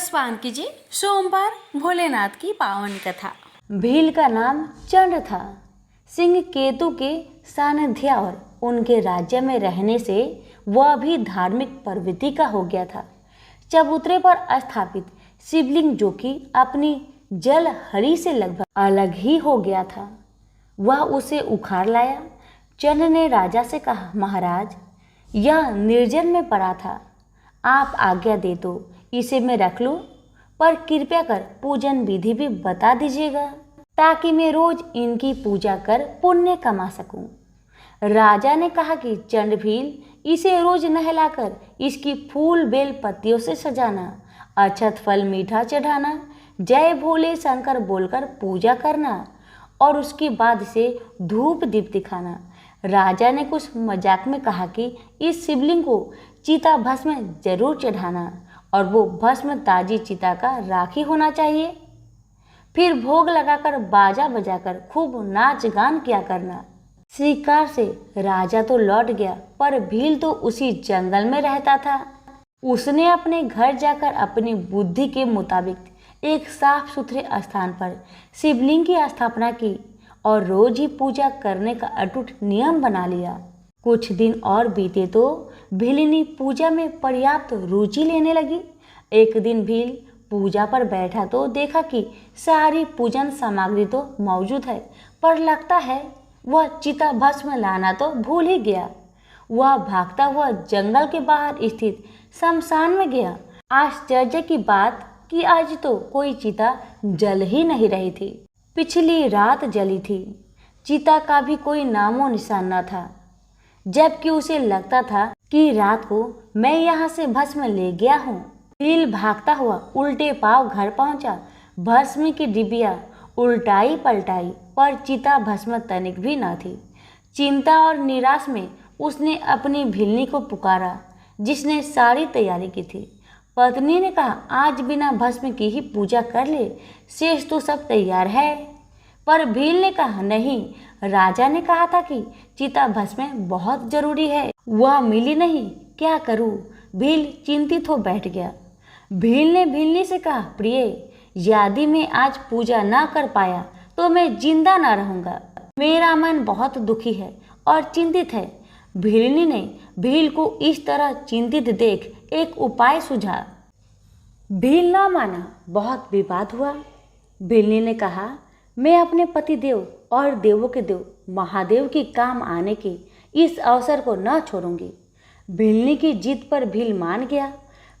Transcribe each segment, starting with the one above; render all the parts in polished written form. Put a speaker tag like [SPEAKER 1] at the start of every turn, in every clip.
[SPEAKER 1] रस पान कीजिए सोमवार भोलेनाथ की पावन कथा।
[SPEAKER 2] भील का नाम चंड था। सिंह केतु के सानिध्य और उनके राज्य में रहने से वह भी धार्मिक प्रवृत्ति का हो गया था। चबूतरे पर स्थापित शिवलिंग जो कि अपनी जल हरी से लगभग अलग ही हो गया था, वह उसे उखाड़ लाया। चंड ने राजा से कहा, महाराज, यह निर्जन में पड़ा था, आप आज्ञा दे तो इसे मैं रख लूं, पर कृपया कर पूजन विधि भी बता दीजिएगा ताकि मैं रोज इनकी पूजा कर पुण्य कमा सकूं। राजा ने कहा कि चंड भील, इसे रोज नहलाकर इसकी फूल बेल पत्तियों से सजाना, अक्षत फल मीठा चढ़ाना, जय भोले शंकर बोलकर पूजा करना और उसके बाद से धूप दीप दिखाना। राजा ने कुछ मजाक में कहा कि इस शिवलिंग को चिता भस्म जरूर चढ़ाना और वो भस्म ताजी चिता का राखी होना चाहिए। फिर भोग लगाकर बाजा बजाकर खूब नाच गान किया करना। शिकार से राजा तो लौट गया, पर भील तो उसी जंगल में रहता था। उसने अपने घर जाकर अपनी बुद्धि के मुताबिक एक साफ सुथरे स्थान पर शिवलिंग की स्थापना की और रोज ही पूजा करने का अटूट नियम बना लिया। कुछ दिन और बीते तो भीलिनी पूजा में पर्याप्त रुचि लेने लगी। एक दिन भील पूजा पर बैठा तो देखा कि सारी पूजन सामग्री तो मौजूद है, पर लगता है वह चिता भस्म लाना तो भूल ही गया। वह भागता हुआ जंगल के बाहर स्थित शमशान में गया। आश्चर्य की बात कि आज तो कोई चिता जल ही नहीं रही थी। पिछली रात जली थी। चिता का भी कोई नामो निशान न था, जबकि उसे लगता था कि रात को मैं यहाँ से भस्म ले गया हूँ। भील भागता हुआ उल्टे पांव घर पहुंचा। भस्म की डिबिया उल्टाई पलटाई, पर चिता भस्म तनिक भी न थी। चिंता और निराश में उसने अपनी भिलनी को पुकारा, जिसने सारी तैयारी की थी। पत्नी ने कहा, आज बिना भस्म की ही पूजा कर ले, शेष तो सब तैयार है। पर भील ने कहा, नहीं, राजा ने कहा था कि चिता भस्म बहुत जरूरी है, वह मिली नहीं, क्या करूं? भील चिंतित हो बैठ गया। भील ने भिलनी से कहा, प्रिय, यदि मैं आज पूजा ना कर पाया तो मैं जिंदा ना रहूंगा। मेरा मन बहुत दुखी है और चिंतित है। भिलनी ने भील को इस तरह चिंतित देख एक उपाय सुझा। भील ना माना। बहुत विवाद हुआ। भिलनी ने कहा, मैं अपने पति देव और देवों के देव महादेव की काम आने के इस अवसर को न छोड़ूंगी। भिलनी की जिद पर भील मान गया।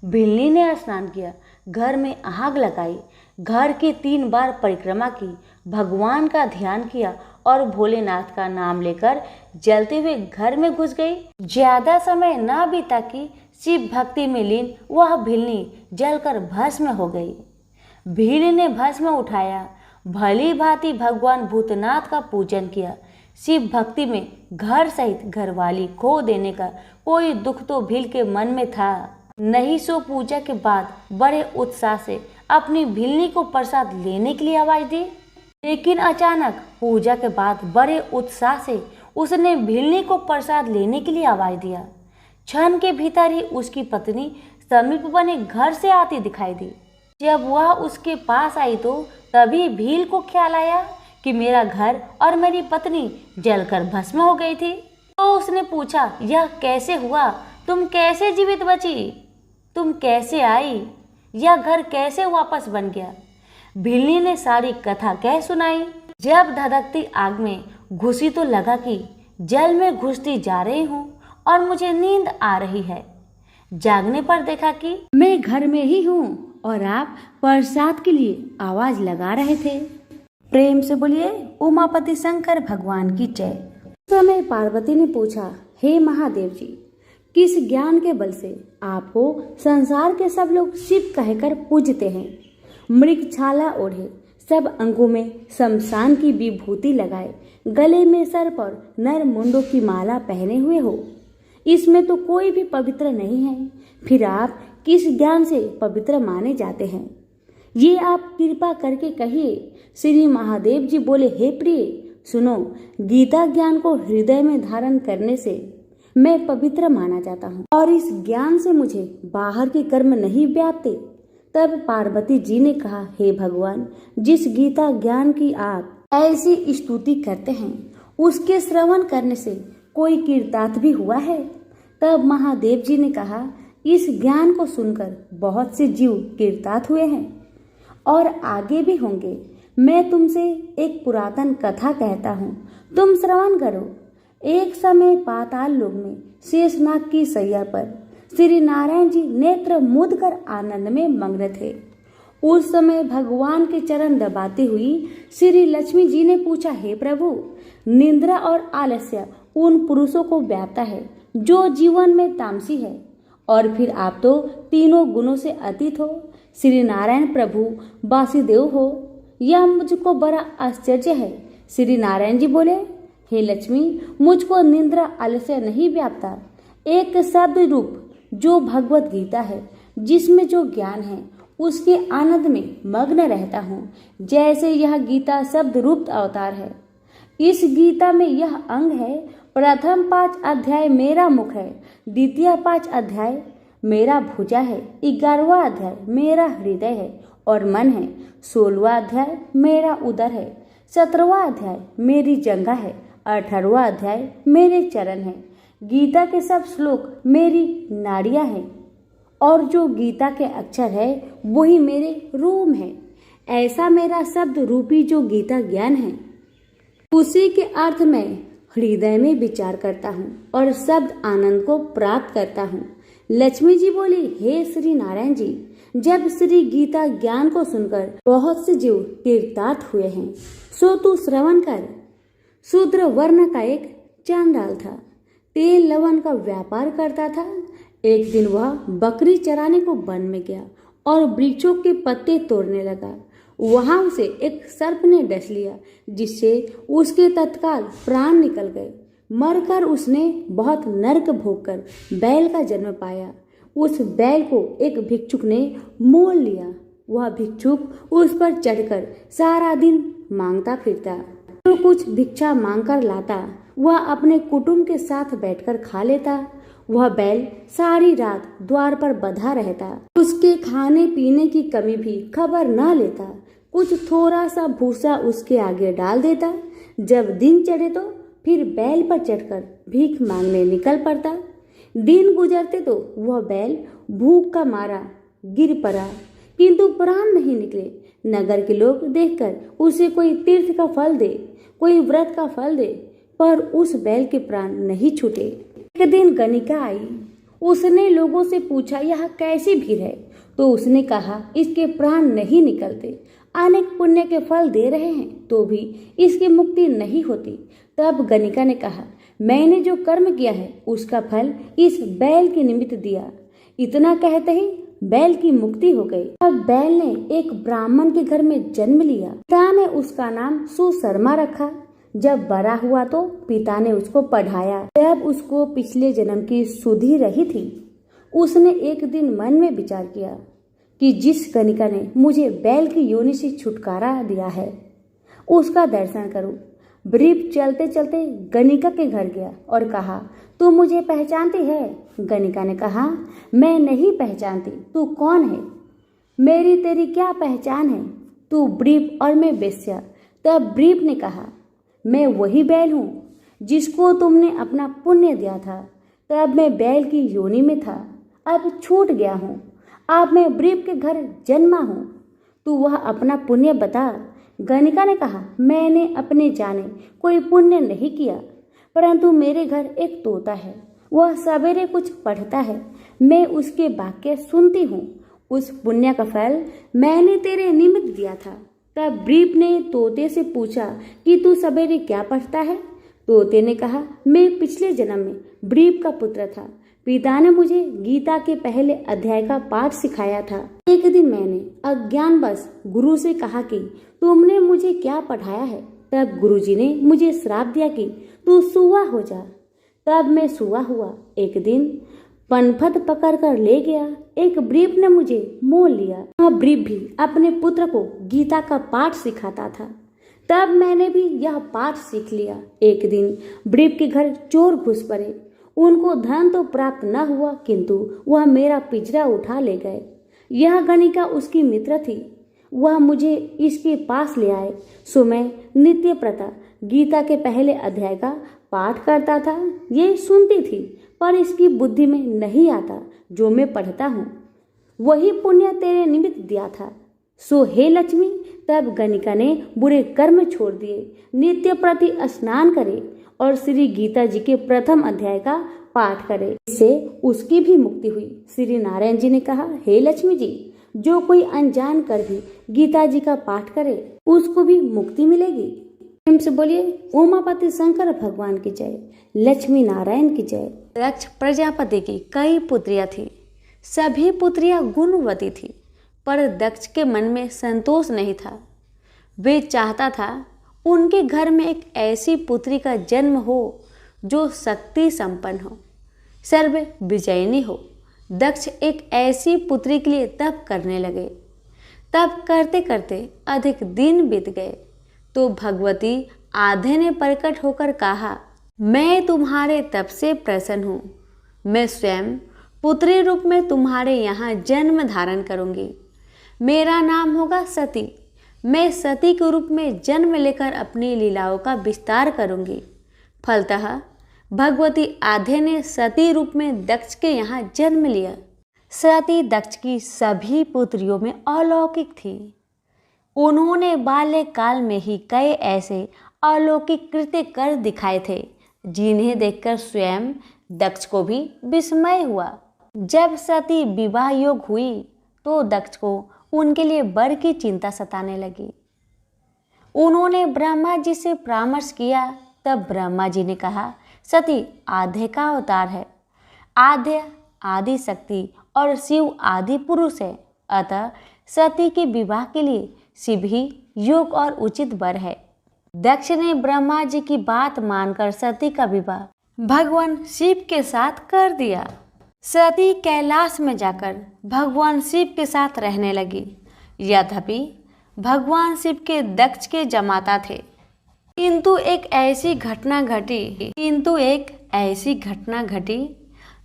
[SPEAKER 2] भिलनी ने स्नान किया, घर में आग लगाई, घर की 3 बार परिक्रमा की, भगवान का ध्यान किया और भोलेनाथ का नाम लेकर जलते हुए घर में घुस गई। ज्यादा समय न बीता कि शिव भक्ति में लीन वह भिलनी जलकर भस्म हो गई। भील ने भस्म उठाया, भली भांति भगवान भूतनाथ का पूजन किया। शिव भक्ति में घर सहित घरवाली खो देने का कोई दुख तो भील के मन में था नहीं। सो पूजा के बाद बड़े उत्साह से अपनी भिलनी को प्रसाद लेने के लिए आवाज दी, लेकिन अचानक पूजा के बाद बड़े उत्साह से उसने भिलनी को प्रसाद लेने के लिए आवाज दिया। क्षण के भीतर ही उसकी पत्नी समीप बने घर से आती दिखाई दी। जब वह उसके पास आई तो तभी भील को ख्याल आया कि मेरा घर और मेरी पत्नी जलकर भस्म हो गई थी। तो उसने पूछा, यह कैसे हुआ? तुम कैसे जीवित बची? तुम कैसे आई? यह घर कैसे वापस बन गया? भिलनी ने सारी कथा कह सुनाई। जब धधकती आग में घुसी तो लगा कि जल में घुसती जा रही हूँ और मुझे नींद आ रही है। जागने पर देखा कि मैं घर में ही हूँ और आप प्रसाद के लिए आवाज लगा रहे थे। प्रेम से बोलिए उमापति शंकर भगवान की जय। समय पार्वती ने पूछा, हे महादेव जी, किस ज्ञान के बल से आपको संसार के सब लोग शिव कहकर पूजते हैं? मृग छाला ओढ़े, सब अंगों में शमशान की विभूति लगाए, गले में सर्प और नर मुंडों की माला पहने हुए हो, इसमें तो कोई भी पवित्र नहीं है। फिर आप किस ज्ञान से पवित्र माने जाते हैं? ये आप कृपा करके कहिए। श्री महादेव जी बोले, हे प्रिय, सुनो, गीता ज्ञान को हृदय में धारण करने से मैं पवित्र माना जाता हूँ और इस ज्ञान से मुझे बाहर के कर्म नहीं व्यापते। तब पार्वती जी ने कहा, हे भगवान, जिस गीता ज्ञान की आप ऐसी स्तुति करते हैं उसके श्रवण करने से कोई कृतार्थ भी हुआ है? तब महादेव जी ने कहा, इस ज्ञान को सुनकर बहुत से जीव कृतार्थ हुए हैं और आगे भी होंगे। मैं तुमसे एक पुरातन कथा कहता हूँ, तुम श्रवण करो। एक समय पाताल लोक में शेषनाग की सैया पर श्री नारायण जी नेत्र मूंद कर आनंद में मग्न थे। उस समय भगवान के चरण दबाती हुई श्री लक्ष्मी जी ने पूछा, हे प्रभु, निंद्रा और आलस्य उन पुरुषों को व्यापता है जो जीवन में तामसी है, और फिर आप तो तीनों गुणों से अतीत हो, श्री नारायण प्रभु वासुदेव हो। यह मुझको बड़ा आश्चर्य है। श्री नारायण जी बोले, हे लक्ष्मी, मुझको निंद्रा आलस्य नहीं व्यापता। एक शब्द रूप जो भगवत गीता है, जिसमें जो ज्ञान है, उसके आनंद में मग्न रहता हूँ, जैसे यह गीता शब्द रूप अवतार है। इस गीता में यह अंग है, प्रथम 5 अध्याय मेरा मुख है, द्वितीय 5 अध्याय मेरा भुजा है, 11वां अध्याय मेरा हृदय है और मन है, 16वां अध्याय मेरा उदर है, 17वां अध्याय मेरी जंघा है, 18वां अध्याय मेरे चरण है। गीता के सब श्लोक मेरी नाड़ियां हैं और जो गीता के अक्षर है वही मेरे रोम है। ऐसा मेरा शब्द रूपी जो गीता ज्ञान है, उसी के अर्थ में हृदय में विचार करता हूँ और शब्द आनंद को प्राप्त करता हूँ। लक्ष्मी जी बोली, हे श्री नारायण जी, जब श्री गीता ज्ञान को सुनकर बहुत से जीव कृतार्थ हुए हैं, सो तू श्रवण कर। शूद्र वर्ण का एक चांडाल था, तेल लवण का व्यापार करता था। एक दिन वह बकरी चराने को वन में गया और वृक्षों के पत्ते तोड़ने लगा। वहां उसे एक सर्प ने डस लिया, जिससे उसके तत्काल प्राण निकल गए। मरकर उसने बहुत नरक भोगकर बैल का जन्म पाया। उस बैल को एक भिक्षुक ने मोल लिया। वह भिक्षुक उस पर चढ़कर सारा दिन मांगता फिरता। जो कुछ भिक्षा मांगकर लाता वह अपने कुटुंब के साथ बैठकर खा लेता। वह बैल सारी रात द्वार पर बंधा रहता। उसके खाने पीने की कमी भी खबर न लेता। कुछ थोड़ा सा भूसा उसके आगे डाल देता। जब दिन चढ़े तो फिर बैल पर चढ़कर भीख मांगने निकल पड़ता। दिन गुजरते तो वह बैल भूख का मारा गिर पड़ा, किंतु प्राण नहीं निकले। नगर के लोग देखकर उसे कोई तीर्थ का फल दे, कोई व्रत का फल दे, पर उस बैल के प्राण नहीं छूटे। एक दिन गणिका आई। उसने लोगों से पूछा, यह कैसी भीड़ है? तो उसने कहा, इसके प्राण नहीं निकलते, अनेक पुण्य के फल दे रहे हैं तो भी इसकी मुक्ति नहीं होती। तब गणिका ने कहा, मैंने जो कर्म किया है उसका फल इस बैल के निमित्त दिया। इतना कहते ही बैल की मुक्ति हो गई। अब बैल ने एक ब्राह्मण के घर में जन्म लिया। पिता ने उसका नाम सुशर्मा रखा। जब बड़ा हुआ तो पिता ने उसको पढ़ाया। जब उसको पिछले जन्म की सुधि रही थी, उसने एक दिन मन में विचार किया कि जिस गणिका ने मुझे बैल की योनि से छुटकारा दिया है उसका दर्शन करूं। वृप चलते चलते गणिका के घर गया और कहा, तू मुझे पहचानती है? गणिका ने कहा, मैं नहीं पहचानती, तू कौन है? मेरी तेरी क्या पहचान है? तू वृप और मैं वेश्या। तब वृप ने कहा, मैं वही बैल हूँ जिसको तुमने अपना पुण्य दिया था। तब मैं बैल की योनि में था, अब छूट गया हूँ। अब मैं वृप के घर जन्मा हूँ, तू वह अपना पुण्य बता। गणिका ने कहा, मैंने अपने जाने कोई पुण्य नहीं किया, परंतु मेरे घर एक तोता है, वह सवेरे कुछ पढ़ता है, मैं उसके वाक्य सुनती हूँ। उस पुण्य का फल मैंने तेरे निमित्त दिया था। तब वृप ने तोते से पूछा कि तू सवेरे क्या पढ़ता है? तोते ने कहा, मैं पिछले जन्म में वृप का पुत्र था। पिता ने मुझे गीता के पहले अध्याय का पाठ सिखाया था। एक दिन मैंने अज्ञानवश गुरु से कहा कि तुमने मुझे क्या पढ़ाया है? तब गुरुजी ने मुझे श्राप दिया कि तू सुआ हो जा। तब मैं सुआ हुआ। एक दिन पनपथ पकड़ कर ले गया। एक वृप ने मुझे मोल लिया। वह वृप भी अपने पुत्र को गीता का पाठ सिखाता था। तब मैंने भी यह पाठ सीख लिया। एक दिन वृप के घर चोर घुस पड़े। उनको धन तो प्राप्त न हुआ, किंतु वह मेरा पिंजरा उठा ले गए। यह गणिका उसकी मित्र थी। वह मुझे इसके पास ले आए, सो मैं नित्य प्रथा गीता के पहले अध्याय का पाठ करता था। ये सुनती थी, पर इसकी बुद्धि में नहीं आता जो मैं पढ़ता हूँ। वही पुण्य तेरे निमित्त दिया था। सो हे लक्ष्मी, तब गणिका ने बुरे कर्म छोड़ दिए, नित्य प्रति स्नान करे और श्री गीता जी के प्रथम अध्याय का पाठ करे। इससे उसकी भी मुक्ति हुई। श्री नारायण जी ने कहा, हे लक्ष्मी जी, जो कोई अनजान कर भी गीता जी का पाठ करे उसको भी मुक्ति मिलेगी। प्रेम से बोलिए उमापति शंकर भगवान की जय, लक्ष्मी नारायण की जय। दक्ष प्रजापति की कई पुत्रियां थी। सभी पुत्रियां गुणवती थी, पर दक्ष के मन में संतोष नहीं था। वे चाहता था उनके घर में एक ऐसी पुत्री का जन्म हो जो शक्ति संपन्न हो, सर्व विजयिनी हो। दक्ष एक ऐसी पुत्री के लिए तप करने लगे। तप करते करते अधिक दिन बीत गए तो भगवती आधे ने प्रकट होकर कहा, मैं तुम्हारे तप से प्रसन्न हूँ। मैं स्वयं पुत्री रूप में तुम्हारे यहाँ जन्म धारण करूँगी। मेरा नाम होगा सती। मैं सती के रूप में जन्म लेकर अपनी लीलाओं का विस्तार करूँगी। फलतः भगवती आधे ने सती रूप में दक्ष के यहाँ जन्म लिया। सती दक्ष की सभी पुत्रियों में अलौकिक थी। उन्होंने बाल्यकाल में ही कई ऐसे अलौकिक कृत्य कर दिखाए थे जिन्हें देखकर स्वयं दक्ष को भी विस्मय हुआ। जब सती विवाह योग हुई तो दक्ष को उनके लिए वर की चिंता सताने लगी। उन्होंने ब्रह्मा जी से परामर्श किया। तब ब्रह्मा जी ने कहा, सती आधे का अवतार है। आधे आदि शक्ति और शिव आदि पुरुष है, अतः सती के विवाह के लिए शिव ही योग और उचित वर है। दक्ष ने ब्रह्मा जी की बात मानकर सती का विवाह भगवान शिव के साथ कर दिया। सती कैलाश में जाकर भगवान शिव के साथ रहने लगी। यद्यपि भगवान शिव के दक्ष के जमाता थे, किंतु एक ऐसी घटना घटी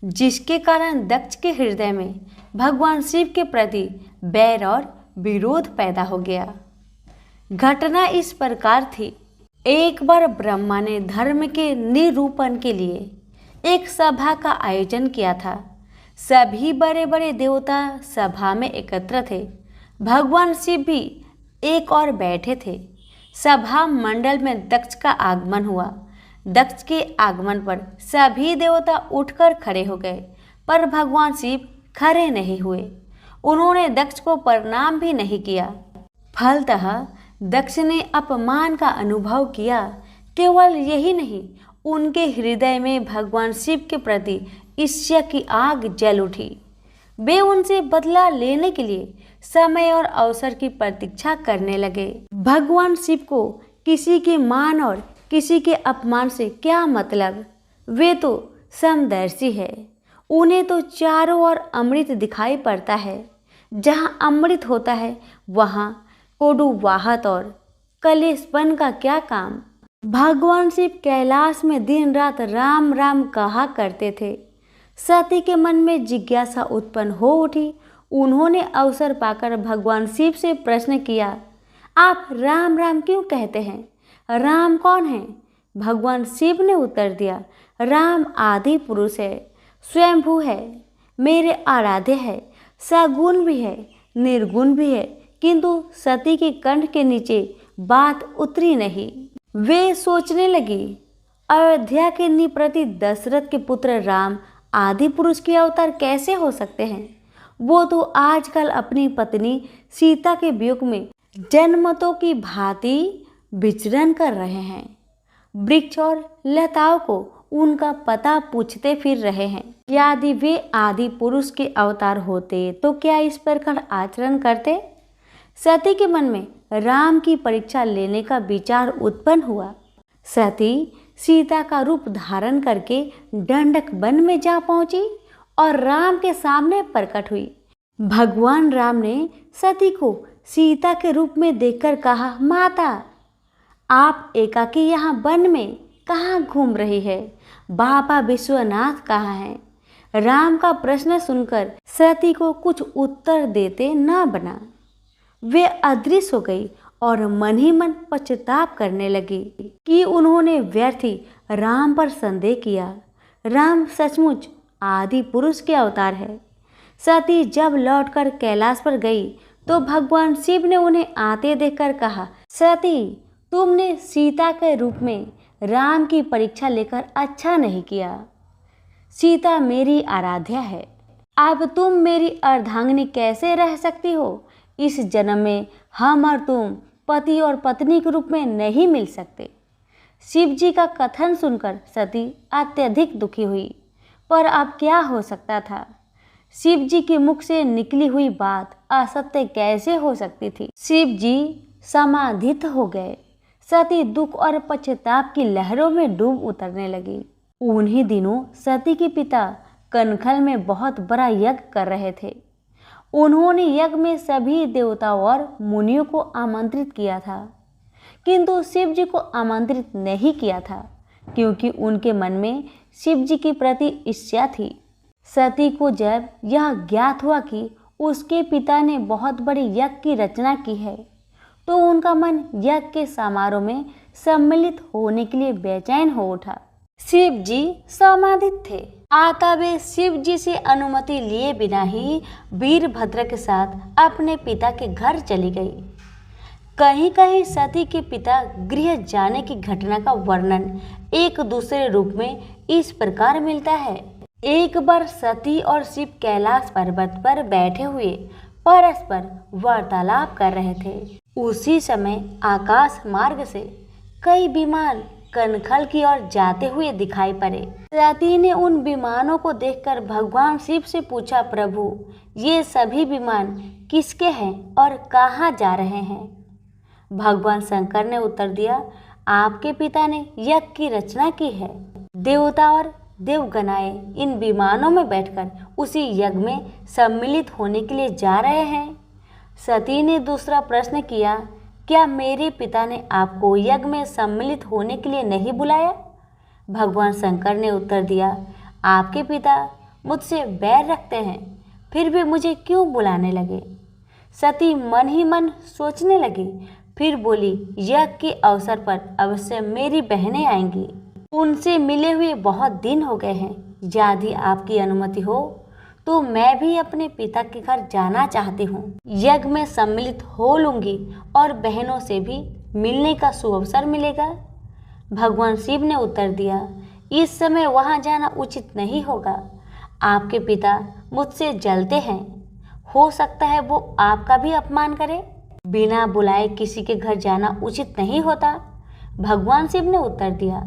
[SPEAKER 2] जिसके कारण दक्ष के हृदय में भगवान शिव के प्रति बैर और विरोध पैदा हो गया। घटना इस प्रकार थी। एक बार ब्रह्मा ने धर्म के निरूपण के लिए एक सभा का आयोजन किया था। सभी बड़े बड़े देवता सभा में एकत्र थे। भगवान शिव भी एक और बैठे थे। सभा मंडल में दक्ष का आगमन हुआ। दक्ष के आगमन पर सभी देवता उठकर खड़े हो गए, पर भगवान शिव खड़े नहीं हुए। उन्होंने दक्ष को प्रणाम भी नहीं किया। फलतः दक्ष ने अपमान का अनुभव किया। केवल यही नहीं, उनके हृदय में भगवान शिव के प्रति ईर्ष्या की आग जल उठी। वे उनसे बदला लेने के लिए समय और अवसर की प्रतीक्षा करने लगे। भगवान शिव को किसी के मान और किसी के अपमान से क्या मतलब? वे तो समदर्शी है। उन्हें तो चारों ओर अमृत दिखाई पड़ता है। जहाँ अमृत होता है वहाँ कोडुवाहत और कलेशपन का क्या काम? भगवान शिव कैलाश में दिन रात राम राम कहा करते थे। सती के मन में जिज्ञासा उत्पन्न हो उठी। उन्होंने अवसर पाकर भगवान शिव से प्रश्न किया, आप राम राम क्यों कहते हैं? राम कौन है? भगवान शिव ने उत्तर दिया, राम आदि पुरुष है, स्वयंभू है, मेरे आराध्य है, सगुण भी है, निर्गुण भी है। किंतु सती के कंठ के नीचे बात उतरी नहीं। वे सोचने लगी, अयोध्या के निप्रति दशरथ के पुत्र राम आदि पुरुष के अवतार कैसे हो सकते हैं? वो तो आजकल अपनी पत्नी सीता के वियोग में जन्मतों की भांति विचरण कर रहे हैं। वृक्ष और लताओं को उनका पता पूछते फिर रहे हैं। यदि वे आदि पुरुष के अवतार होते तो क्या इस प्रकार आचरण करते? सती के मन में राम की परीक्षा लेने का विचार उत्पन्न हुआ। सती सीता का रूप धारण करके दंडक वन में जा पहुंची और राम के सामने प्रकट हुई। भगवान राम ने सती को सीता के रूप में देखकर कहा, माता आप एकाकी यहाँ वन में कहाँ घूम रही है? बाबा विश्वनाथ कहाँ हैं? राम का प्रश्न सुनकर सती को कुछ उत्तर देते न बना। वे अदृश्य हो गई और मन ही मन पश्चाताप करने लगी कि उन्होंने व्यर्थ ही राम पर संदेह किया। राम सचमुच आदि पुरुष के अवतार है। सती जब लौटकर कैलाश पर गई तो भगवान शिव ने उन्हें आते देखकर कहा, सती, तुमने सीता के रूप में राम की परीक्षा लेकर अच्छा नहीं किया। सीता मेरी आराध्या है। अब तुम मेरी अर्धांगिनी कैसे रह सकती हो? इस जन्म में हम और तुम पति और पत्नी के रूप में नहीं मिल सकते। शिव जी का कथन सुनकर सती अत्यधिक दुखी हुई, पर अब क्या हो सकता था? शिव जी के मुख से निकली हुई बात असत्य कैसे हो सकती थी? शिव जी समाधित हो गए। सती दुख और पश्चाताप की लहरों में डूब उतरने लगी। उन्हीं दिनों सती के पिता कनखल में बहुत बड़ा यज्ञ कर रहे थे। उन्होंने यज्ञ में सभी देवताओं और मुनियों को आमंत्रित किया था, किंतु शिव जी को आमंत्रित नहीं किया था, क्योंकि उनके मन में शिव जी के प्रति ईर्ष्या थी। सती को जब यह ज्ञात हुआ कि उसके पिता ने बहुत बड़े यज्ञ की रचना की है, तो उनका मन यज्ञ के समारोह में सम्मिलित होने के लिए बेचैन हो उठा। शिव जी समाधित थे। आता वे शिव जी से अनुमति लिए बिना ही वीरभद्र के साथ अपने पिता के घर चली गई। कहीं कहीं सती के पिता गृह जाने की घटना का वर्णन एक दूसरे रूप में इस प्रकार मिलता है। एक बार सती और शिव कैलाश पर्वत पर बैठे हुए परस्पर वार्तालाप कर रहे थे। उसी समय आकाश मार्ग से कई विमान कनखल की ओर जाते हुए दिखाई पड़े। सती ने उन विमानों को देखकर भगवान शिव से पूछा, प्रभु, ये सभी विमान किसके हैं और कहाँ जा रहे हैं? भगवान शंकर ने उत्तर दिया, आपके पिता ने यज्ञ की रचना की है। देवता और देवगणाएं इन विमानों में बैठकर उसी यज्ञ में सम्मिलित होने के लिए जा रहे हैं। सती ने दूसरा प्रश्न किया, क्या मेरे पिता ने आपको यज्ञ में सम्मिलित होने के लिए नहीं बुलाया? भगवान शंकर ने उत्तर दिया, आपके पिता मुझसे बैर रखते हैं, फिर भी मुझे क्यों बुलाने लगे? सती मन ही मन सोचने लगी, फिर बोली, यज्ञ के अवसर पर अवश्य मेरी बहनें आएंगी। उनसे मिले हुए बहुत दिन हो गए हैं। यदि आपकी अनुमति हो तो मैं भी अपने पिता के घर जाना चाहती हूँ। यज्ञ में सम्मिलित हो लूंगी और बहनों से भी मिलने का सुअवसर मिलेगा। भगवान शिव ने उत्तर दिया, इस समय वहाँ जाना उचित नहीं होगा। आपके पिता मुझसे जलते हैं, हो सकता है वो आपका भी अपमान करे। बिना बुलाए किसी के घर जाना उचित नहीं होता। भगवान शिव ने उत्तर दिया,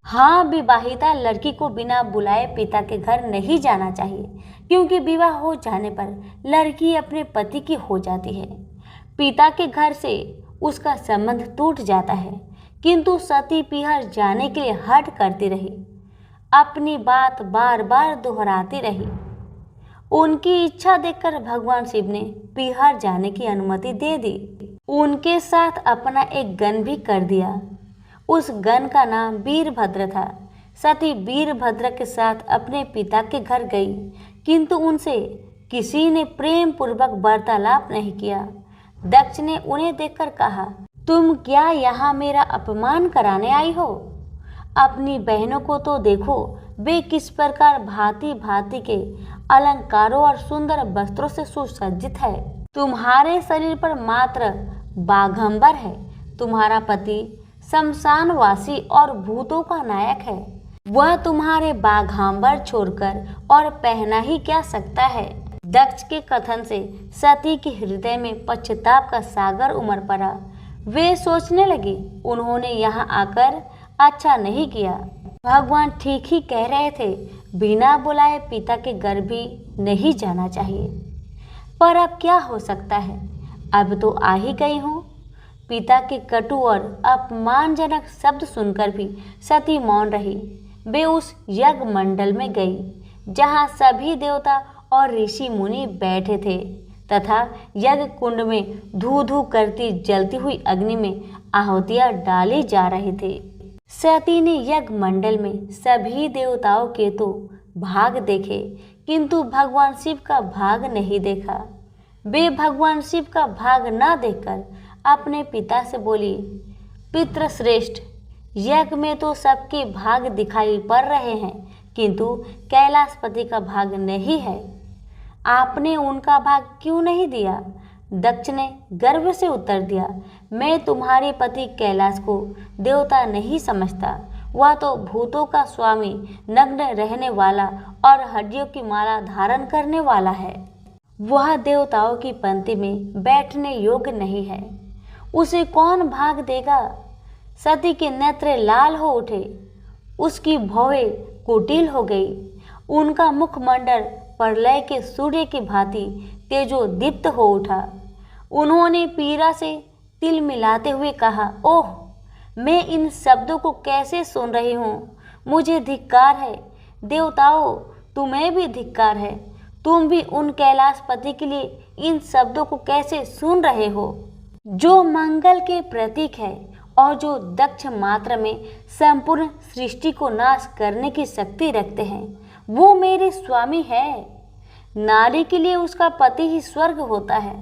[SPEAKER 2] हाँ, विवाहिता लड़की को बिना बुलाए पिता के घर नहीं जाना चाहिए, क्योंकि विवाह हो जाने पर लड़की अपने पति की हो जाती है। पिता के घर से उसका संबंध टूट जाता है। किंतु सती पीहर जाने के लिए हठ करती रही, अपनी बात बार बार दोहराती रही। उनकी इच्छा देखकर भगवान शिव ने पीहर जाने की अनुमति दे दी। उनके साथ अपना एक गण भी कर दिया। उस गण का नाम वीरभद्र था। सती वीरभद्र के साथ अपने पिता के घर गई, किंतु उनसे किसी ने प्रेम पूर्वक वार्तालाप नहीं किया। दक्ष ने उन्हें देखकर कहा, तुम क्या यहाँ मेरा अपमान कराने आई हो? अपनी बहनों को तो देखो, वे किस प्रकार भांति भांति के अलंकारों और सुंदर वस्त्रों से सुसज्जित है। तुम्हारे शरीर पर मात्र बाघंबर है। तुम्हारा पति शमशानवासी और भूतों का नायक है। वह तुम्हारे बाघांबर छोड़कर और पहना ही क्या सकता है। दक्ष के कथन से सती के हृदय में पश्चाताप का सागर उमड़ पड़ा। वे सोचने लगी, उन्होंने यहाँ आकर अच्छा नहीं किया। भगवान ठीक ही कह रहे थे, बिना बुलाए पिता के घर भी नहीं जाना चाहिए। पर अब क्या हो सकता है, अब तो आ ही गई हूँ। पिता के कटु और अपमानजनक शब्द सुनकर भी सती मौन रही। वे उस यज्ञ मंडल में गई, जहाँ सभी देवता और ऋषि मुनि बैठे थे तथा यज्ञ कुंड में धू धू करती जलती हुई अग्नि में आहुतियाँ डाली जा रही थी। सती ने यज्ञ मंडल में सभी देवताओं के तो भाग देखे, किंतु भगवान शिव का भाग नहीं देखा। वे भगवान शिव का भाग न देखकर अपने पिता से बोली, पितृश्रेष्ठ, यज्ञ में तो सबके भाग दिखाई पड़ रहे हैं, किंतु कैलाशपति का भाग नहीं है। आपने उनका भाग क्यों नहीं दिया? दक्ष ने गर्व से उत्तर दिया, मैं तुम्हारे पति कैलाश को देवता नहीं समझता। वह तो भूतों का स्वामी, नग्न रहने वाला और हड्डियों की माला धारण करने वाला है। वह देवताओं की पंक्ति में बैठने योग्य नहीं है। उसे कौन भाग देगा? सती के नेत्र लाल हो उठे, उसकी भौहें कुटिल हो गई, उनका मुखमंडल प्रलय के सूर्य की भांति तेजोदीप्त हो उठा। उन्होंने पीड़ा से तिल मिलाते हुए कहा, ओह, मैं इन शब्दों को कैसे सुन रही हूँ? मुझे धिक्कार है। देवताओं, तुम्हें भी धिक्कार है। तुम भी उन कैलाशपति के लिए इन शब्दों को कैसे सुन रहे हो, जो मंगल के प्रतीक है और जो दक्ष मात्र में संपूर्ण सृष्टि को नाश करने की शक्ति रखते हैं। वो मेरे स्वामी है। नारी के लिए उसका पति ही स्वर्ग होता है।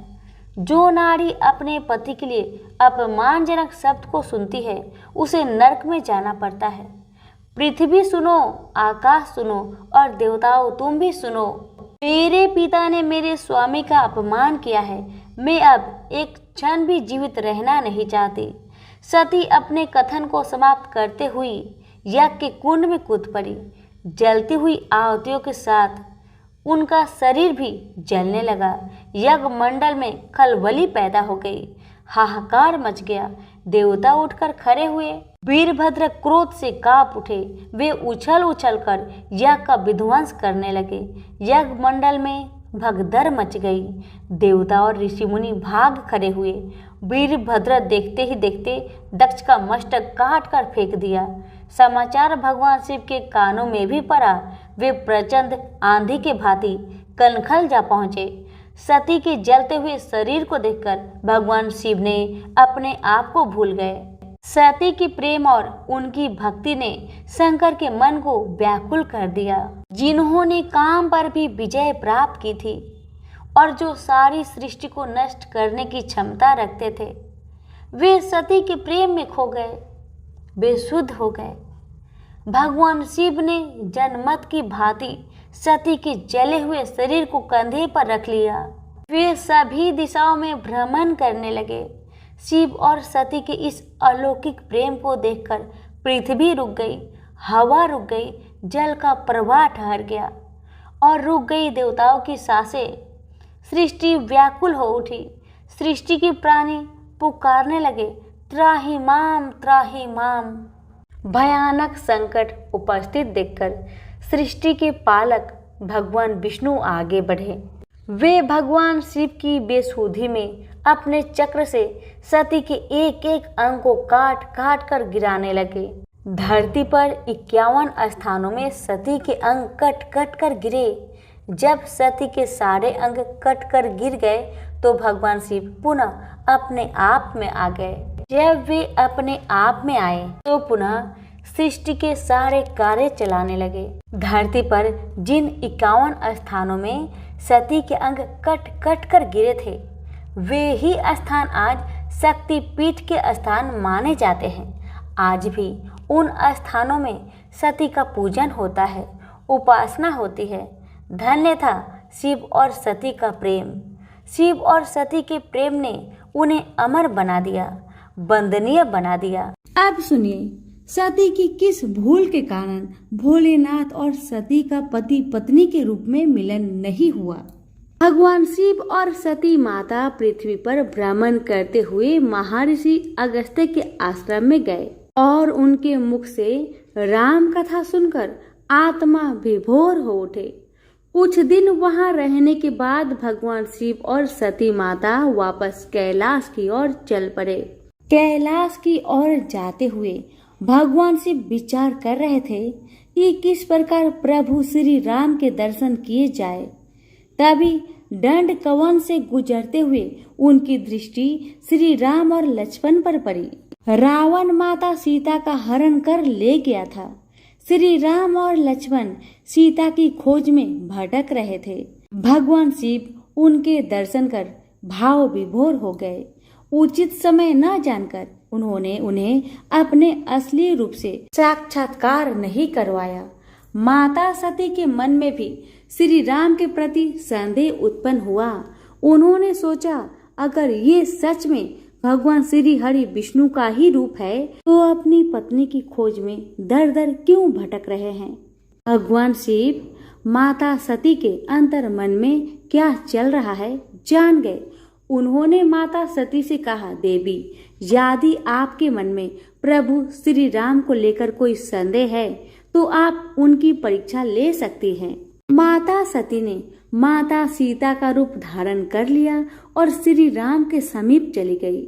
[SPEAKER 2] जो नारी अपने पति के लिए अपमानजनक शब्द को सुनती है, उसे नरक में जाना पड़ता है। पृथ्वी सुनो, आकाश सुनो और देवताओं तुम भी सुनो। मेरे पिता ने मेरे स्वामी का अपमान किया है। मैं अब एक क्षण भी जीवित रहना नहीं चाहती। सती अपने कथन को समाप्त करते हुई यज्ञ के कुंड में कूद पड़ी। जलती हुई आहुतियों के साथ उनका शरीर भी जलने लगा। यज्ञ मंडल में खलबली पैदा हो गई। हाहाकार मच गया। देवता उठकर खड़े हुए। वीरभद्र क्रोध से कांप उठे। वे उछल उछल कर यज्ञ का विध्वंस करने लगे। यज्ञ मंडल में भगदड़ मच गई। देवता और ऋषि मुनि भाग खड़े हुए। वीरभद्र देखते ही देखते दक्ष का मस्तक काट कर फेंक दिया। समाचार भगवान शिव के कानों में भी पड़ा। वे प्रचंड आंधी के भांति कनखल जा पहुँचे। सती के जलते हुए शरीर को देखकर भगवान शिव ने अपने आप को भूल गए। सती की प्रेम और उनकी भक्ति ने शंकर के मन को व्याकुल कर दिया, जिन्होंने काम पर भी विजय प्राप्त की थी और जो सारी सृष्टि को नष्ट करने की क्षमता रखते थे। वे सती के प्रेम में खो गए, बेसुध हो गए। भगवान शिव ने जनमत की भांति सती के जले हुए शरीर को कंधे पर रख लिया। वे सभी दिशाओं में भ्रमण करने लगे। शिव और सती के इस अलौकिक प्रेम को देखकर पृथ्वी रुक गई, हवा रुक गई, जल का प्रवाह ठहर गया और रुक गई देवताओं की सांसें। सृष्टि व्याकुल हो उठी। सृष्टि के प्राणी पुकारने लगे, त्राहि माम, त्राहि माम। भयानक संकट उपस्थित देखकर सृष्टि के पालक भगवान विष्णु आगे बढ़े। वे भगवान शिव की बेसुधी में अपने चक्र से सती के एक एक अंग को काट काट कर गिराने लगे। धरती पर 51 स्थानों में सती के अंग कट कट कर गिरे। जब सती के सारे अंग कट कर गिर गए तो भगवान शिव पुनः अपने आप में आ गए। जब वे अपने आप में आए तो पुनः सृष्टि के सारे कार्य चलाने लगे। धरती पर जिन 51 स्थानों में सती के अंग कट कट कर गिरे थे, वे ही स्थान आज शक्ति पीठ के स्थान माने जाते हैं। आज भी उन स्थानों में सती का पूजन होता है, उपासना होती है। धन्य था शिव और सती का प्रेम। शिव और सती के प्रेम ने उन्हें अमर बना दिया, वंदनीय बना दिया।
[SPEAKER 1] अब सुनिए, सती की किस भूल के कारण भोलेनाथ और सती का पति पत्नी के रूप में मिलन नहीं हुआ। भगवान शिव और सती माता पृथ्वी पर भ्रमण करते हुए महर्षि अगस्त्य के आश्रम में गए और उनके मुख से राम कथा सुनकर आत्मा विभोर हो उठे। कुछ दिन वहां रहने के बाद भगवान शिव और सती माता वापस कैलाश की ओर चल पड़े। कैलाश की ओर जाते हुए भगवान शिव विचार कर रहे थे कि किस प्रकार प्रभु श्री राम के दर्शन किए जाए। तभी दंड कवन से गुजरते हुए उनकी दृष्टि श्री राम और लक्ष्मण पर पड़ी। रावण माता सीता का हरण कर ले गया था। श्री राम और लक्ष्मण सीता की खोज में भटक रहे थे। भगवान शिव उनके दर्शन कर भाव विभोर हो गए। उचित समय न जानकर उन्होंने उन्हें अपने असली रूप से साक्षात्कार नहीं करवाया। माता सती के मन में भी श्री राम के प्रति संदेह उत्पन्न हुआ। उन्होंने सोचा, अगर ये सच में भगवान श्री हरि विष्णु का ही रूप है तो अपनी पत्नी की खोज में दर दर क्यों भटक रहे हैं। भगवान शिव माता सती के अंतर मन में क्या चल रहा है जान गए। उन्होंने माता सती से कहा, देवी, यदि आपके मन में प्रभु श्री राम को लेकर कोई संदेह है तो आप उनकी परीक्षा ले सकती हैं। माता सती ने माता सीता का रूप धारण कर लिया और श्री राम के समीप चली गई।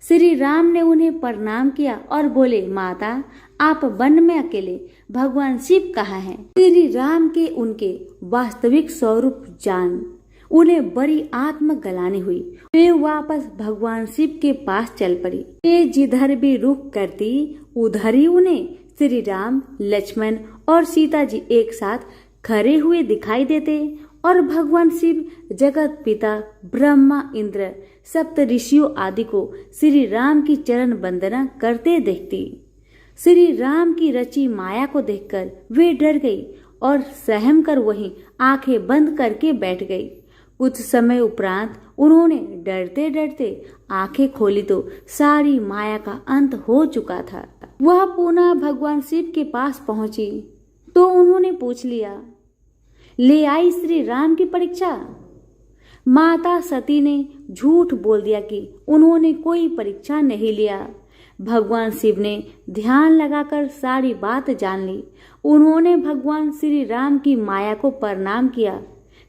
[SPEAKER 1] श्री राम ने उन्हें प्रणाम किया और बोले, माता, आप वन में अकेले, भगवान शिव कहाँ हैं? श्री राम के उनके वास्तविक स्वरूप जान उन्हें बड़ी आत्मग्लानि हुई। वे वापस भगवान शिव के पास चल पड़ी। वे जिधर भी रुख करती उधर ही उन्हें श्री राम, लक्ष्मण और सीता जी एक साथ खड़े हुए दिखाई देते और भगवान शिव जगत पिता ब्रह्मा, इंद्र, सप्त ऋषियों आदि को श्री राम की चरण वंदना करते देखती। श्री राम की रची माया को देखकर वे डर गई और सहम कर वहीं आंखें बंद करके बैठ गई। कुछ समय उपरांत उन्होंने डरते डरते आंखें खोली तो सारी माया का अंत हो चुका था। वह पुनः भगवान शिव के पास पहुंची तो उन्होंने पूछ लिया, ले आई श्री राम की परीक्षा? माता सती ने झूठ बोल दिया कि उन्होंने कोई परीक्षा नहीं लिया। भगवान शिव ने ध्यान लगाकर सारी बात जान ली। उन्होंने भगवान श्री राम की माया को प्रणाम किया,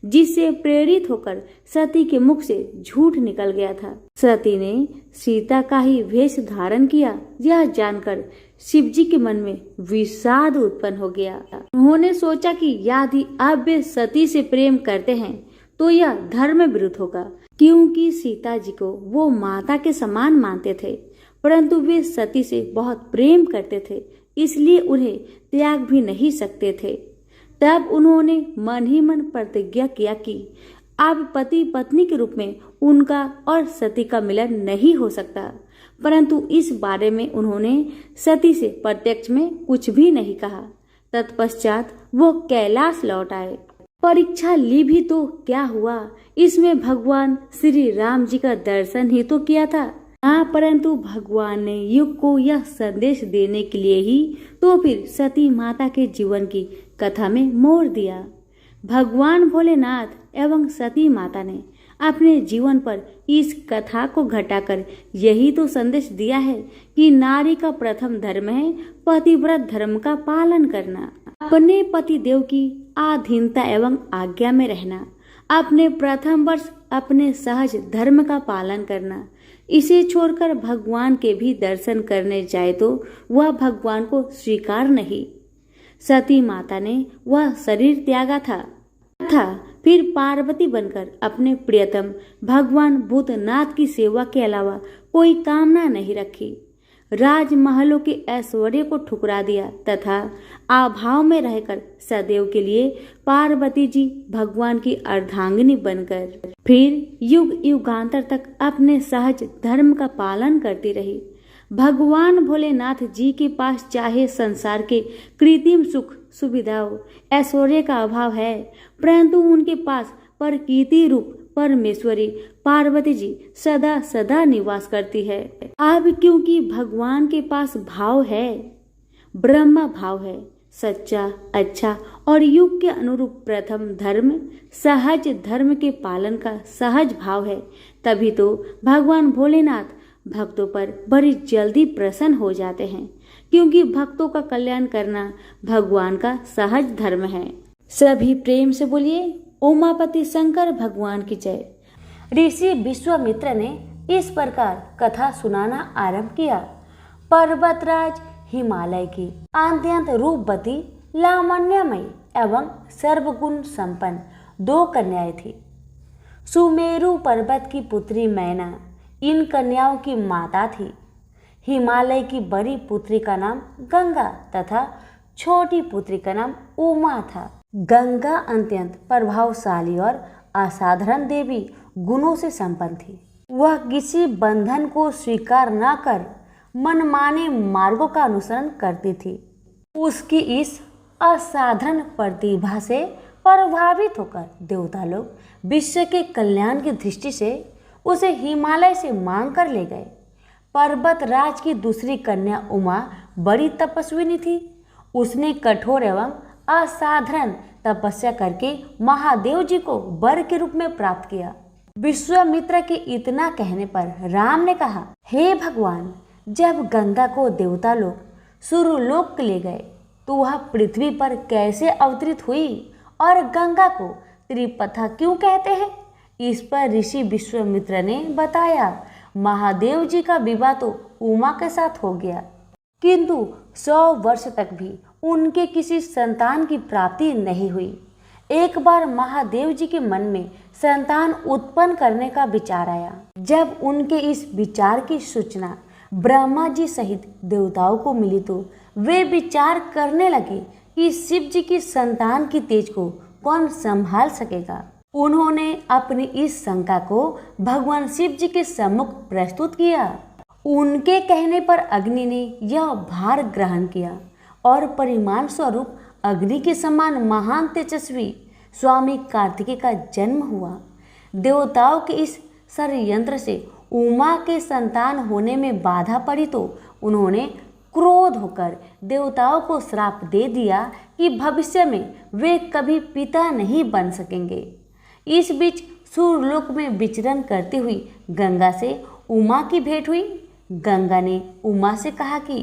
[SPEAKER 1] जिससे प्रेरित होकर सती के मुख से झूठ निकल गया था। सती ने सीता का ही वेश धारण किया। यह जानकर शिव जी के मन में विषाद उत्पन्न हो गया। उन्होंने सोचा कि यदि अब वे सती से प्रेम करते हैं तो यह धर्म विरुद्ध होगा, क्योंकि सीता जी को वो माता के समान मानते थे, परंतु वे सती से बहुत प्रेम करते थे, इसलिए उन्हें त्याग भी नहीं सकते थे। तब उन्होंने मन ही मन प्रतिज्ञा किया कि अब पति पत्नी के रूप में उनका और सती का मिलन नहीं हो सकता, परंतु इस बारे में उन्होंने सती से प्रत्यक्ष में कुछ भी नहीं कहा। तत्पश्चात वो कैलाश लौट आए। परीक्षा ली भी तो क्या हुआ, इसमें भगवान श्री राम जी का दर्शन ही तो किया था। परंतु भगवान ने युग को यह संदेश देने के लिए ही तो फिर सती माता के जीवन की कथा में मोड़ दिया। भगवान भोलेनाथ एवं सती माता ने अपने जीवन पर इस कथा को घटाकर यही तो संदेश दिया है कि नारी का प्रथम धर्म है पतिव्रत धर्म का पालन करना, अपने पति देव की अधीनता एवं आज्ञा में रहना, अपने प्रथम वर्ष अपने सहज धर्म का पालन करना। इसे छोड़कर भगवान के भी दर्शन करने जाए तो वह भगवान को स्वीकार नहीं। सती माता ने वह शरीर त्यागा था फिर पार्वती बनकर अपने प्रियतम भगवान भूतनाथ की सेवा के अलावा कोई कामना नहीं रखी। राजमहलों के ऐश्वर्य को ठुकरा दिया तथा अभाव में रहकर सदैव के लिए पार्वती जी भगवान की अर्धांगिनी बनकर फिर युग युगांतर तक अपने सहज धर्म का पालन करती रही। भगवान भोलेनाथ जी के पास चाहे संसार के कृत्रिम सुख सुविधाओं ऐश्वर्य का अभाव है, परंतु उनके पास प्रकृति रूप परमेश्वरी पार्वती जी सदा सदा निवास करती है। अब क्योंकि भगवान के पास भाव है, ब्रह्म भाव है, सच्चा, अच्छा और युग के अनुरूप प्रथम धर्म सहज धर्म के पालन का सहज भाव है, तभी तो भगवान भोलेनाथ भक्तों पर बड़ी जल्दी प्रसन्न हो जाते हैं, क्योंकि भक्तों का कल्याण करना भगवान का सहज धर्म है। सभी प्रेम से बोलिए उमापति शंकर भगवान की जय।
[SPEAKER 2] ऋषि विश्वामित्र ने इस प्रकार कथा सुनाना आरंभ किया। पर्वतराज हिमालय की अत्यंत रूपवती, लावण्यमयी एवं सर्वगुण संपन्न 2 कन्याएं थी। सुमेरु पर्वत की पुत्री मैना इन कन्याओं की माता थी। हिमालय की बड़ी पुत्री का नाम गंगा तथा छोटी पुत्री का नाम उमा था। गंगा अत्यंत प्रभावशाली और असाधारण देवी गुणों से संपन्न थी। वह किसी बंधन को स्वीकार न कर मनमाने मार्गों का अनुसरण करती थी। उसकी इस असाधारण प्रतिभा से प्रभावित होकर देवता लोग विश्व के कल्याण की दृष्टि से उसे हिमालय से मांग कर ले गए। पर्वत राज की दूसरी कन्या उमा बड़ी तपस्विनी थी। उसने कठोर एवं असाधारण तपस्या करके महादेव जी को वर के रूप में प्राप्त किया। विश्वामित्र के इतना कहने पर राम ने कहा, हे भगवान, जब गंगा को देवता लोग सुरलोक ले गए तो वह पृथ्वी पर कैसे अवतरित हुई और गंगा को त्रिपथा क्यों कहते हैं? इस पर ऋषि विश्वामित्र ने बताया, महादेव जी का विवाह तो उमा के साथ हो गया, किंतु 100 वर्ष तक भी उनके किसी संतान की प्राप्ति नहीं हुई। एक बार महादेव जी के मन में संतान उत्पन्न करने का विचार आया। जब उनके इस विचार की सूचना ब्रह्मा जी सहित देवताओं को मिली तो वे विचार करने लगे कि शिव जी की संतान की तेज को कौन संभाल सकेगा। उन्होंने अपनी इस शंका को भगवान शिव जी के सम्मुख प्रस्तुत किया। उनके कहने पर अग्नि ने यह भार ग्रहण किया और परिमाण स्वरूप अग्नि के समान महान तेजस्वी स्वामी कार्तिकेय का जन्म हुआ। देवताओं के इस षड्यंत्र से उमा के संतान होने में बाधा पड़ी तो उन्होंने क्रोध होकर देवताओं को श्राप दे दिया कि भविष्य में वे कभी पिता नहीं बन सकेंगे। इस बीच सूर्यलोक में विचरण करती हुई गंगा से उमा की भेंट हुई। गंगा ने उमा से कहा कि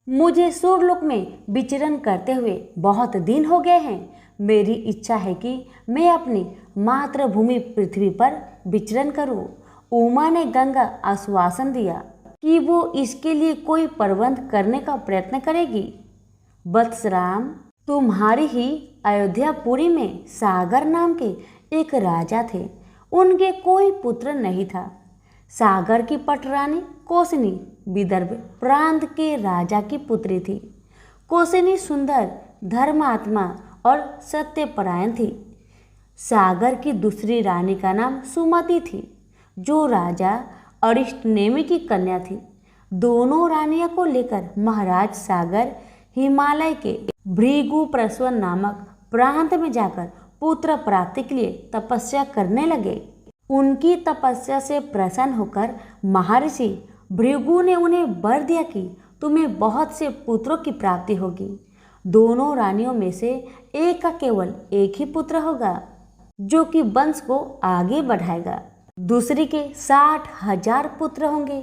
[SPEAKER 2] मुझे सूर्यलोक में विचरण करते हुए बहुत दिन हो गए हैं। मेरी इच्छा है कि मैं अपनी मातृभूमि पृथ्वी पर विचरण करूं। उमा ने गंगा आश्वासन दिया कि वो इसके लिए कोई प्रबंध करने का प्रयत्न करेगी। वत्सराम, तुम्हारी ही अयोध्यापुरी में सागर नाम के एक राजा थे। उनके कोई पुत्र नहीं था। सागर की पटरानी कोसनी विदर्भ प्रांत के राजा की पुत्री थी। कोसनी सुंदर, धर्मात्मा और सत्यपरायण थी। सागर की दूसरी रानी का नाम सुमति थी, जो राजा अरिष्टनेमि की कन्या थी। दोनों रानियों को लेकर महाराज सागर हिमालय के भृगुप्रस्वर नामक प्रांत में जाकर पुत्र प्राप्ति के लिए तपस्या करने लगे। उनकी तपस्या से प्रसन्न होकर महर्षि भृगु ने उन्हें वर दिया कि तुम्हें बहुत से पुत्रों की प्राप्ति होगी। दोनों रानियों में से एक का केवल एक ही पुत्र होगा, जो कि वंश को आगे बढ़ाएगा। दूसरी के 60,000 पुत्र होंगे।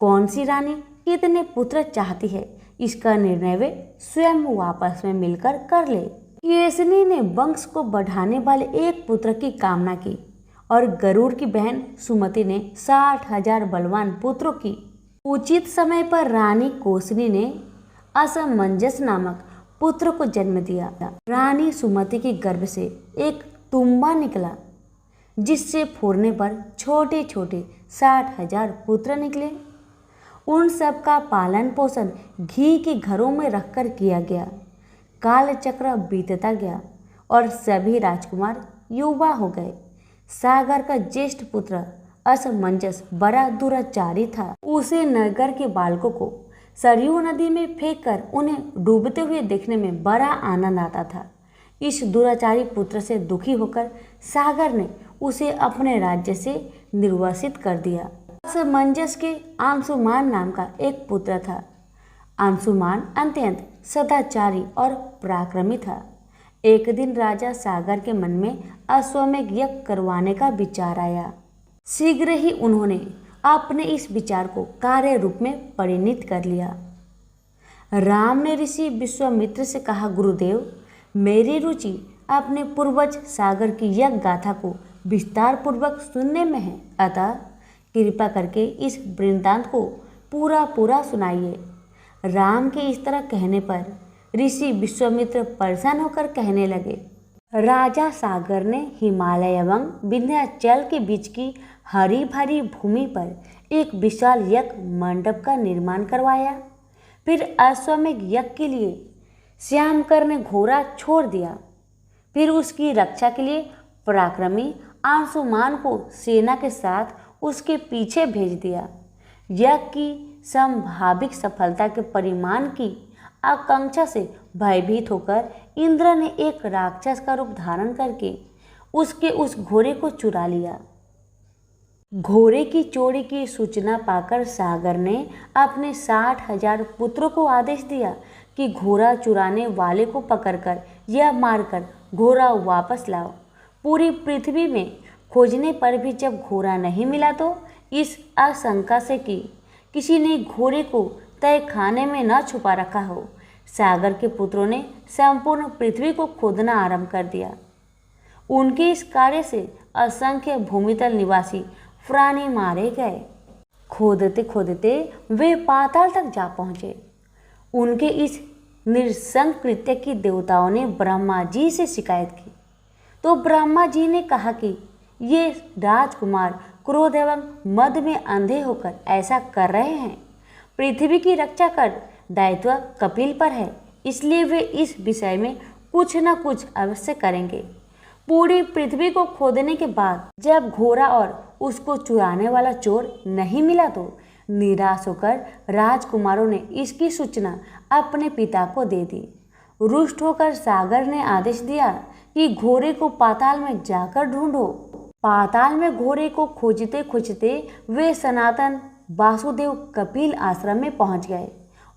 [SPEAKER 2] कौन सी रानी कितने पुत्र चाहती है, इसका निर्णय वे स्वयं आपस में मिलकर कर ले। केसनी ने वंश को बढ़ाने वाले एक पुत्र की कामना की और गरुड़ की बहन सुमति ने 60,000 बलवान पुत्रों की। उचित समय पर रानी कोसनी ने असमंजस नामक पुत्र को जन्म दिया। रानी सुमति के गर्भ से एक तुम्बा निकला, जिससे फोड़ने पर छोटे छोटे 60,000 पुत्र निकले। उन सब का पालन पोषण घी के घरों में रखकर किया गया। काल चक्र बीतता गया और सभी राजकुमार युवा हो गए। सागर का ज्येष्ठ पुत्र असमंजस बड़ा दुराचारी था। उसे नगर के बालकों को सरयू नदी में फेंककर उन्हें डूबते हुए देखने में बड़ा आनंद आता था। इस दुराचारी पुत्र से दुखी होकर सागर ने उसे अपने राज्य से निर्वासित कर दिया। असमंजस के अंशुमान नाम का एक पुत्र था। अंशुमान अत्यंत सदाचारी और पराक्रमी था। एक दिन राजा सागर के मन में अश्वमेध यज्ञ करवाने का विचार आया। शीघ्र ही उन्होंने अपने इस विचार को कार्य रूप में परिणित कर लिया। राम ने ऋषि विश्वामित्र से कहा, गुरुदेव, मेरी रुचि अपने पूर्वज सागर की यज्ञ गाथा को विस्तार पूर्वक सुनने में है, अतः कृपा करके इस वृत्तांत को पूरा सुनाइए। राम के इस तरह कहने पर ऋषि विश्वामित्र परेशान होकर कहने लगे, राजा सागर ने हिमालय एवं विंध्याचल के बीच की हरी भरी भूमि पर एक विशाल यज्ञ मंडप का निर्माण करवाया। फिर अश्वमेध यज्ञ के लिए श्यामकर ने घोड़ा छोड़ दिया। फिर उसकी रक्षा के लिए पराक्रमी अंशुमान को सेना के साथ उसके पीछे भेज दिया। यज्ञ की संभावित सफलता के परिणाम की आकांक्षा से भयभीत होकर इंद्र ने एक राक्षस का रूप धारण करके उसके उस घोड़े को चुरा लिया। घोड़े की चोरी की सूचना पाकर सागर ने अपने 60,000 पुत्रों को आदेश दिया कि घोड़ा चुराने वाले को पकड़कर या मारकर घोड़ा वापस लाओ। पूरी पृथ्वी में खोजने पर भी जब घोड़ा नहीं मिला तो इस आशंका से कि किसी ने घोड़े को तय खाने में न छुपा रखा हो, सागर के पुत्रों ने संपूर्ण पृथ्वी को खोदना आरंभ कर दिया। उनके इस कार्य से असंख्य भूमितल निवासी प्राणी मारे गए। खोदते खोदते वे पाताल तक जा पहुंचे। उनके इस नृशंस कृत्य की देवताओं ने ब्रह्मा जी से शिकायत की तो ब्रह्मा जी ने कहा कि ये राजकुमार क्रोध एवं मद में अंधे होकर ऐसा कर रहे हैं। पृथ्वी की रक्षा कर दायित्व कपिल पर है, इसलिए वे इस विषय में कुछ न कुछ अवश्य करेंगे। पूरी पृथ्वी को खोदने के बाद जब घोड़ा और उसको चुराने वाला चोर नहीं मिला तो निराश होकर राजकुमारों ने इसकी सूचना अपने पिता को दे दी। रुष्ट होकर सागर ने आदेश दिया कि घोड़े को पाताल में जाकर ढूंढो। पाताल में घोड़े को खोजते खोजते वे सनातन वासुदेव कपिल आश्रम में पहुंच गए।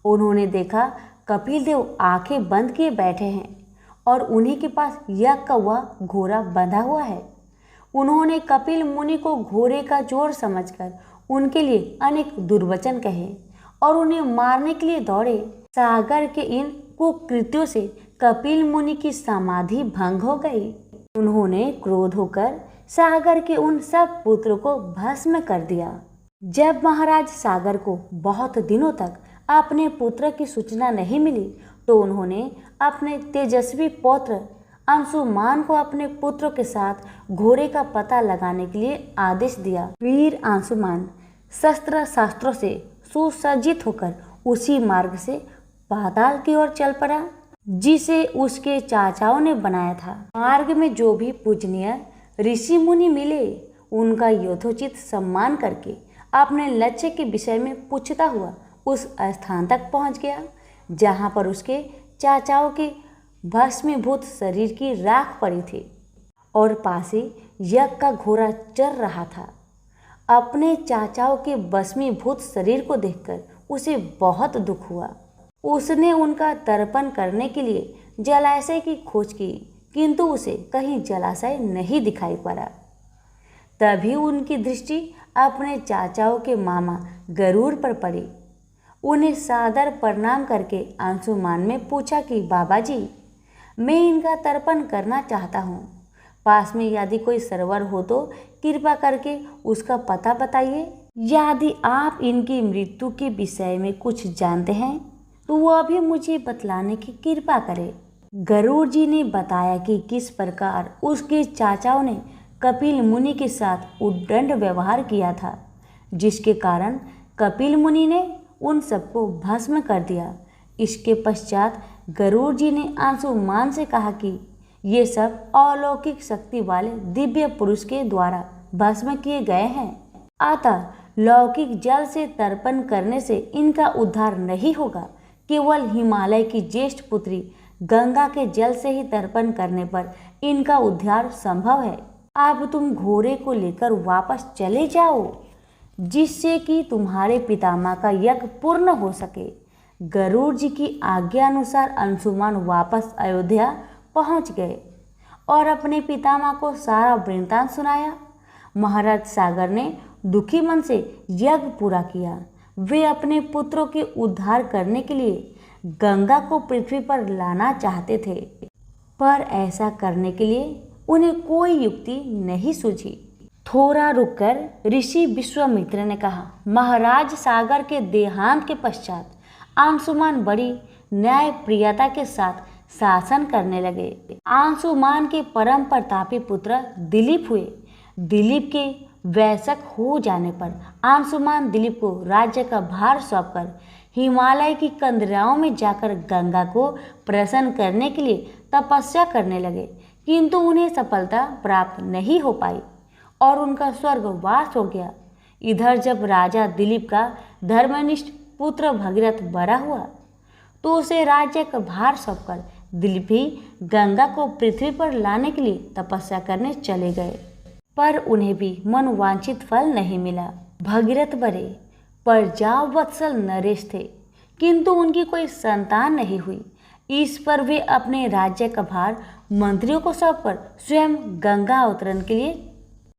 [SPEAKER 2] उन्होंने देखा कपिल देव आंखें बंद किए बैठे हैं और उन्हीं के पास यज्ञ का वह घोड़ा बंधा हुआ है। उन्होंने कपिल मुनि को घोड़े का चोर समझकर उनके लिए अनेक दुर्वचन कहे और उन्हें मारने के लिए दौड़े। सागर के इन कुकृत्यों से कपिल मुनि की समाधि भंग हो गई। उन्होंने क्रोध होकर सागर के उन सब पुत्रों को भस्म कर दिया। जब महाराज सागर को बहुत दिनों तक अपने पुत्र की सूचना नहीं मिली तो उन्होंने अपने तेजस्वी पौत्र अंशुमान को अपने पुत्रों के साथ घोड़े का पता लगाने के लिए आदेश दिया। वीर अंशुमान शस्त्र शास्त्रों से सुसज्जित होकर उसी मार्ग से पाताल की ओर चल पड़ा जिसे उसके चाचाओं ने बनाया था। मार्ग में जो भी पूजनीय ऋषि मुनि मिले उनका यथोचित सम्मान करके अपने लक्ष्य के विषय में पूछता हुआ उस स्थान तक पहुंच गया जहां पर उसके चाचाओं के भस्मीभूत शरीर की राख पड़ी थी और पास ही यज्ञ का घोड़ा चल रहा था। अपने चाचाओं के भस्मीभूत शरीर को देखकर उसे बहुत दुख हुआ। उसने उनका तर्पण करने के लिए जलाशय की खोज की किंतु उसे कहीं जलाशय नहीं दिखाई पड़ा। तभी उनकी दृष्टि अपने चाचाओं के मामा गरुड़ पर पड़ी। उन्हें सादर प्रणाम करके अंशुमान ने पूछा कि बाबा जी, मैं इनका तर्पण करना चाहता हूँ। पास में यदि कोई सरोवर हो तो कृपा करके उसका पता बताइए। यदि आप इनकी मृत्यु के विषय में कुछ जानते हैं तो वह भी मुझे बतलाने की कृपा करें। गरुड़ जी ने बताया कि किस प्रकार उसके चाचाओं ने कपिल मुनि के साथ उद्दंड व्यवहार किया था, जिसके कारण कपिल मुनि ने उन सबको भस्म कर दिया। इसके पश्चात गरुड़ जी ने अंशुमान से कहा कि ये सब अलौकिक शक्ति वाले दिव्य पुरुष के द्वारा भस्म किए गए हैं, अतः लौकिक जल से तर्पण करने से इनका उद्धार नहीं होगा। केवल हिमालय की ज्येष्ठ पुत्री गंगा के जल से ही तर्पण करने पर इनका उद्धार संभव है। अब तुम घोड़े को लेकर वापस चले जाओ जिससे कि तुम्हारे पितामह का यज्ञ पूर्ण हो सके। गरुड़ जी की आज्ञा अनुसार अंशुमान वापस अयोध्या पहुंच गए और अपने पितामह को सारा वृत्तांत सुनाया। महाराज सागर ने दुखी मन से यज्ञ पूरा किया। वे अपने पुत्रों के उद्धार करने के लिए गंगा को पृथ्वी पर लाना चाहते थे, पर ऐसा करने के लिए उन्हें कोई युक्ति नहीं सूझी। थोड़ा रुककर ऋषि विश्वामित्र ने कहा, महाराज सागर के देहांत के पश्चात अंशुमान बड़ी न्यायप्रियता के साथ शासन करने लगे। अंशुमान के परम प्रतापी पुत्र दिलीप हुए। दिलीप के वयस्क हो जाने पर अंशुमान दिलीप को राज्य का भार सौंपकर हिमालय की कंदराओं में जाकर गंगा को प्रसन्न करने के लिए तपस्या करने लगे, किंतु उन्हें सफलता प्राप्त नहीं हो पाई और उनका स्वर्गवास हो गया। इधर जब राजा दिलीप का धर्मनिष्ठ पुत्र भगीरथ बड़ा हुआ तो उसे राज्य का भार सौंपकर दिलीप ही गंगा को पृथ्वी पर लाने के लिए तपस्या करने चले गए, पर उन्हें भी मनवांछित फल नहीं मिला। भगीरथ बड़े प्रजा वत्सल नरेश थे, किंतु उनकी कोई संतान नहीं हुई। इस पर वे अपने राज्य का भार मंत्रियों को सौंपकर स्वयं गंगा अवतरण के लिए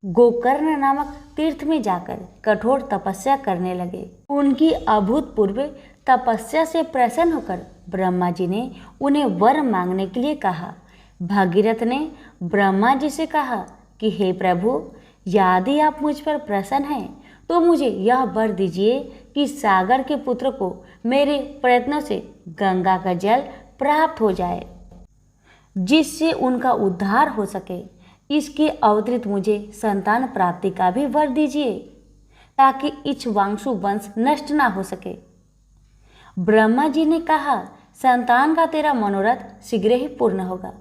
[SPEAKER 2] गोकर्ण नामक तीर्थ में जाकर कठोर तपस्या करने लगे। उनकी अभूतपूर्व तपस्या से प्रसन्न होकर ब्रह्मा जी ने उन्हें वर मांगने के लिए कहा। भगीरथ ने ब्रह्मा जी से कहा कि हे प्रभु, यदि आप मुझ पर प्रसन्न हैं तो मुझे यह वर दीजिए कि सागर के पुत्र को मेरे प्रयत्नों से गंगा का जल प्राप्त हो जाए, जिससे उनका उद्धार हो सके। इसके अतिरिक्त मुझे संतान प्राप्ति का भी वर दीजिए, ताकि इक्ष्वाकु वंश नष्ट ना हो सके। ब्रह्मा जी ने कहा, संतान का तेरा मनोरथ शीघ्र ही पूर्ण होगा,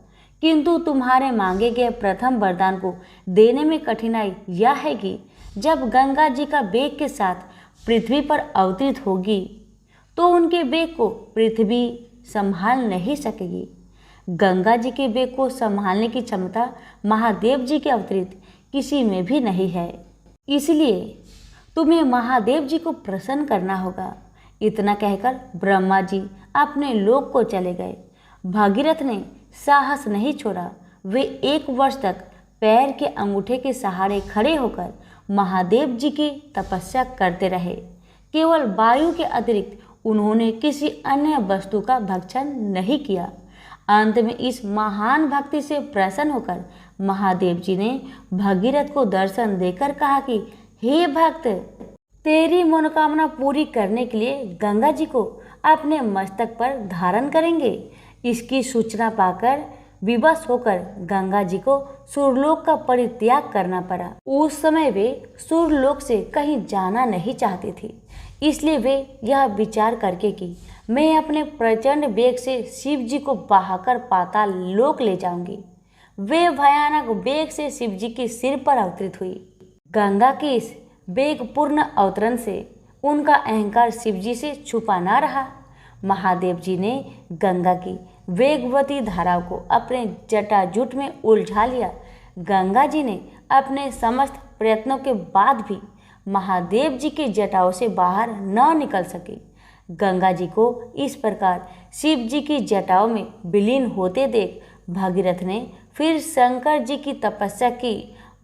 [SPEAKER 2] किंतु तुम्हारे मांगे गए प्रथम वरदान को देने में कठिनाई यह है कि जब गंगा जी का वेग के साथ पृथ्वी पर अवतरित होगी तो उनके वेग को पृथ्वी संभाल नहीं सकेगी। गंगा जी के वेग को संभालने की क्षमता महादेव जी के अवतरित किसी में भी नहीं है, इसलिए तुम्हें महादेव जी को प्रसन्न करना होगा। इतना कहकर ब्रह्मा जी अपने लोक को चले गए। भगीरथ ने साहस नहीं छोड़ा। वे 1 वर्ष तक पैर के अंगूठे के सहारे खड़े होकर महादेव जी की तपस्या करते रहे। केवल वायु के अतिरिक्त उन्होंने किसी अन्य वस्तु का भक्षण नहीं किया। अंत में इस महान भक्ति से प्रसन्न होकर महादेव जी ने भगीरथ को दर्शन देकर कहा कि हे भक्त, तेरी मनोकामना पूरी करने के लिए गंगा जी को अपने मस्तक पर धारण करेंगे। इसकी सूचना पाकर विवश होकर गंगा जी को सूर्यलोक का परित्याग करना पड़ा। उस समय वे सूर्यलोक से कहीं जाना नहीं चाहती थी, इसलिए वे यह विचार करके कि मैं अपने प्रचंड वेग से शिव जी को बहाकर पाताल लोक ले जाऊंगी, वे भयानक वेग से शिव जी के सिर पर अवतरित हुई। गंगा के इस वेगपूर्ण अवतरण से उनका अहंकार शिव जी से छुपा ना रहा। महादेव जी ने गंगा की वेगवती धाराओं को अपने जटाजूट में उलझा लिया। गंगा जी ने अपने समस्त प्रयत्नों के बाद भी महादेव जी की जटाओं से बाहर न निकल सकी। गंगा जी को इस प्रकार शिव जी की जटाओं में विलीन होते देख भगीरथ ने फिर शंकर जी की तपस्या की।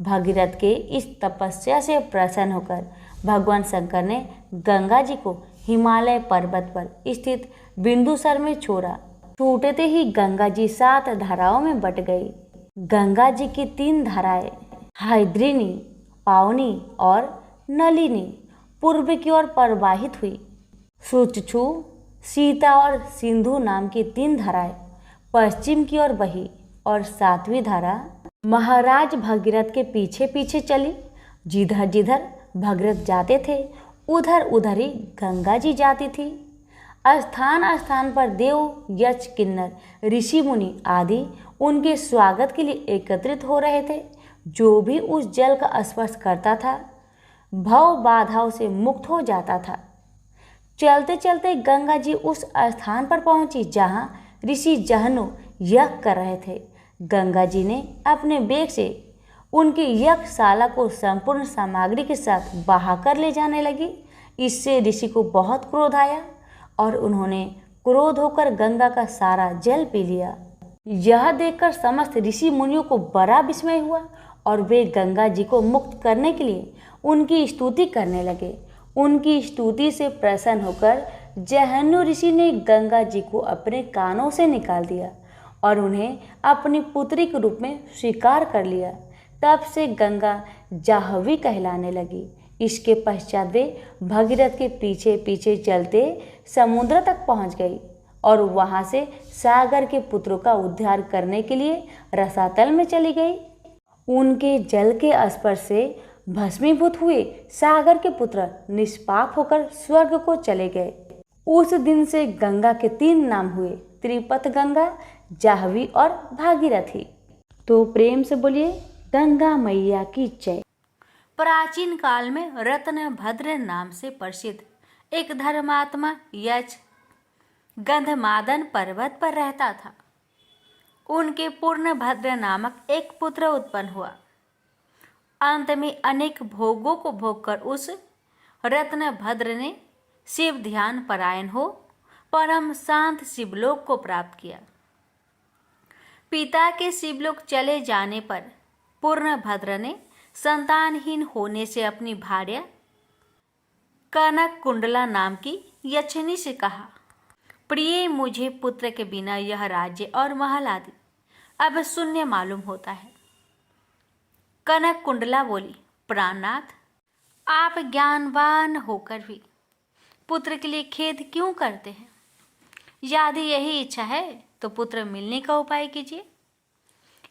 [SPEAKER 2] भगीरथ के इस तपस्या से प्रसन्न होकर भगवान शंकर ने गंगा जी को हिमालय पर्वत पर स्थित बिंदुसर में छोड़ा। छूटते ही गंगा जी 7 धाराओं में बट गई। गंगा जी की 3 धाराएं हैद्रिनी, पावनी और नलिनी पूर्व की ओर प्रवाहित हुई। सुचक्षु, सीता और सिंधु नाम की 3 धाराएं पश्चिम की ओर बही और 7वीं धारा महाराज भगीरथ के पीछे पीछे चली। जिधर जिधर भगीरथ जाते थे उधर उधर ही गंगा जी जाती थी। स्थान स्थान पर देव, यक्ष, किन्नर, ऋषि मुनि आदि उनके स्वागत के लिए एकत्रित हो रहे थे। जो भी उस जल का स्पर्श करता था भव बाधाओं से मुक्त हो जाता था। चलते चलते गंगा जी उस स्थान पर पहुंची जहां ऋषि जहनु यज्ञ कर रहे थे। गंगा जी ने अपने वेग से उनकी यज्ञशाला को संपूर्ण सामग्री के साथ बहाकर ले जाने लगी। इससे ऋषि को बहुत क्रोध आया और उन्होंने क्रोध होकर गंगा का सारा जल पी लिया। यह देखकर समस्त ऋषि मुनियों को बड़ा विस्मय हुआ और वे गंगा जी को मुक्त करने के लिए उनकी स्तुति करने लगे। उनकी स्तुति से प्रसन्न होकर जहन्नु ऋषि ने गंगा जी को अपने कानों से निकाल दिया और उन्हें अपनी पुत्री के रूप में स्वीकार कर लिया। तब से गंगा जाह्नवी कहलाने लगी। इसके पश्चात वे भगीरथ के पीछे पीछे चलते समुद्र तक पहुंच गई और वहां से सागर के पुत्रों का उद्धार करने के लिए रसातल में चली गई। उनके जल के स्पर्श से भस्मीभूत हुए सागर के पुत्र निष्पाप होकर स्वर्ग को चले गए। उस दिन से गंगा के 3 नाम हुए, त्रिपथ गंगा, जाह्नवी और भागीरथी। तो प्रेम से बोलिए गंगा मैया की जय।
[SPEAKER 1] प्राचीन काल में रत्नभद्र नाम से प्रसिद्ध एक धर्मात्मा यक्ष गंधमादन पर्वत पर रहता था। उनके पूर्णभद्र नामक एक पुत्र उत्पन्न हुआ। अंत में अनेक भोगों को भोगकर उस रत्नभद्र ने शिव ध्यान परायण हो परम शांत शिवलोक को प्राप्त किया। पिता के शिवलोक चले जाने पर पूर्णभद्र ने संतानहीन होने से अपनी भार्या कनक कुंडला नाम की यक्षिणी से कहा, प्रिय, मुझे पुत्र के बिना यह राज्य और महल आदि अब शून्य मालूम होता है। कनक कुंडला बोली, प्राणनाथ, आप ज्ञानवान होकर भी पुत्र के लिए खेद क्यों करते हैं? यदि यही इच्छा है तो पुत्र मिलने का उपाय कीजिए।